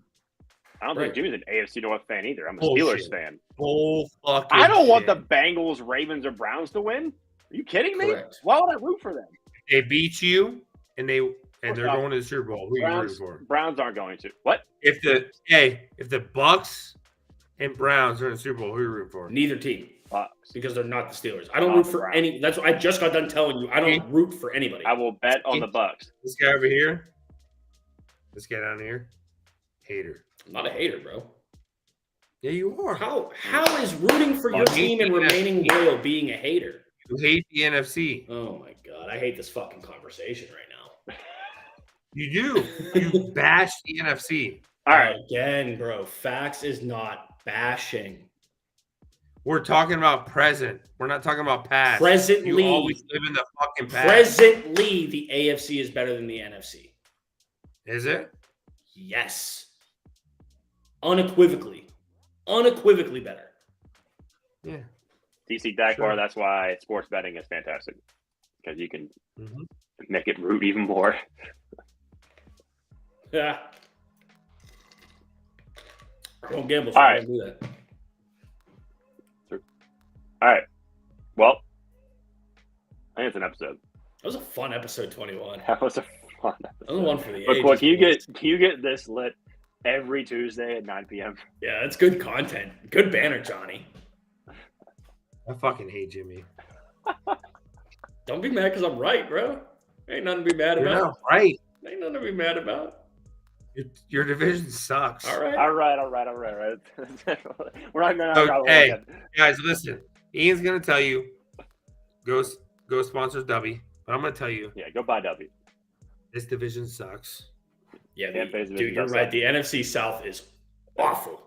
I don't think Right. Jimmy's an AFC North fan either. I'm a Bullshit. Steelers fan. Fucking I don't want shit. the Bengals, Ravens, or Browns to win. Are you kidding me? Correct. Why would I root for them? They beat you, and they're not. going to the Super Bowl. Who are you rooting for? Browns aren't going to. What? If the Bucks and Browns are in the Super Bowl, who are you rooting for? Neither team. Bucks. Because they're not the Steelers. I don't root for Browns. any. That's what I just got done telling you. I don't root for anybody. I will bet on the Bucks. This guy over here. This guy down here. Hater. I'm not a hater, bro. Yeah, you are. How is rooting for your team and remaining loyal being a hater? You hate the NFC. Oh my god, I hate this fucking conversation right now. You do. You bash the NFC. All right. Again, bro. Facts is not bashing. We're talking about present. We're not talking about past. Presently, You always live in the fucking past. presently, the AFC is better than the NFC. Is it? Yes. Unequivocally better. Yeah. DC Dakbar, Sure. that's why sports betting is fantastic. Because you can Mhm. make it root even more. Yeah. Don't gamble. All right. Don't do that. All right. Well, I think it's an episode. That was a fun episode 21. That was a fun That was one for the Look, ages. what can boys. you get this lit every Tuesday at 9 p.m.? Yeah, that's good content. Good banner, Johnny. I fucking hate Jimmy. Don't be mad because I'm right, bro. Ain't nothing to be mad You're about. not right. Ain't nothing to be mad about. Your division sucks. All right. All right. We're not going to Hey, guys, listen. Ian's gonna tell you, go sponsors W. But I'm gonna tell you, Yeah, go buy W. this division sucks. Yeah, Tampa Bay's dude, division you're does right. suck. The NFC South is awful.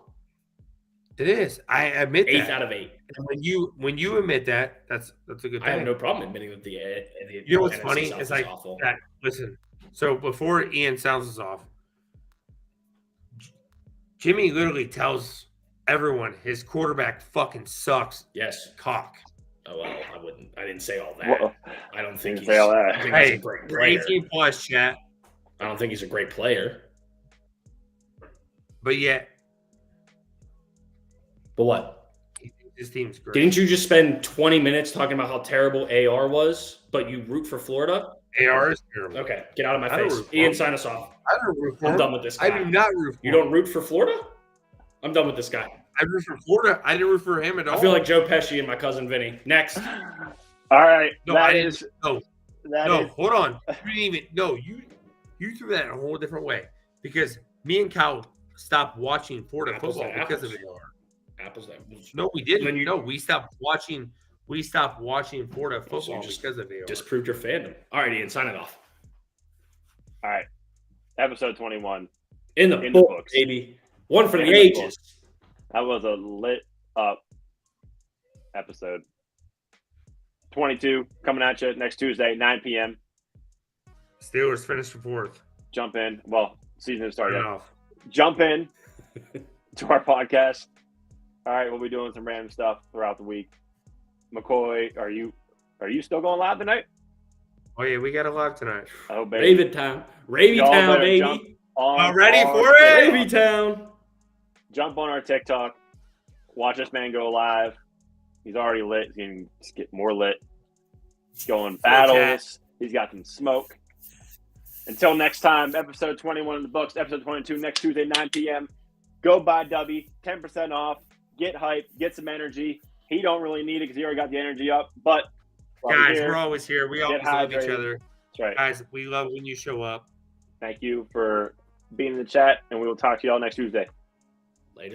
It is. I admit 8th that. out of 8. And when you admit that, that's a good thing. I have no problem admitting that the You know what's NFC funny? South It's is like awful. that. Listen. So before Ian sounds us off, Jimmy literally tells everyone his quarterback fucking sucks. Yes. Cock. Oh well, I wouldn't. I didn't say all that. Well, I don't think didn't he's. say all that. I think he's Hey, a great we're player. 18 plus, chat. I don't think he's a great player. But yet, But what? his team's great. Didn't you just spend 20 minutes talking about how terrible AR was, but you root for Florida? AR is terrible. Okay, get out of my I don't face. root for Ian, him. sign us off. I don't root for I'm him. done with this guy. I do not root for You him. don't root for Florida? I'm done with this guy. I root for Florida. I didn't root for him at all. I feel like Joe Pesci and my cousin Vinny. Next. All right. No, that I didn't. is- No, that no, is- hold on. You didn't even. No, you threw that in a whole different way because me and Kyle stopped watching Florida Apples to football because of apples. AR. Apples to apples. No, we didn't. Then you- No, we stopped watching. We stopped watching Florida So you football just because of AR. Disproved your fandom. All right, Ian, sign it off. All right. Episode 21. In the In the book, books. baby. One for In the the ages. That was a lit up episode. 22 coming at you next Tuesday, 9 p.m. Steelers finished fourth. Jump in. Well, season has started. Turn off. Jump in to our podcast. All right, we'll be doing some random stuff throughout the week. McCoy, are you still going live tonight? Oh yeah, we got a live tonight. Oh, baby. Raven Town. Ravy Y'all Town, better jump baby. on ready our for it? TikTok. Ravy Town. Jump on our TikTok. Watch this man go live. He's already lit. He's going to get more lit. He's going battles. He's got some smoke. Until next time, episode 21 in the books, episode 22 next Tuesday, 9 p.m. Go buy W, 10% off. Get hype, get some energy. He don't really need it because he already got the energy up. But Guys, we're always here. We always love each hydrated. other. That's right. Guys, we love when you show up. Thank you for being in the chat, and we will talk to y'all next Tuesday.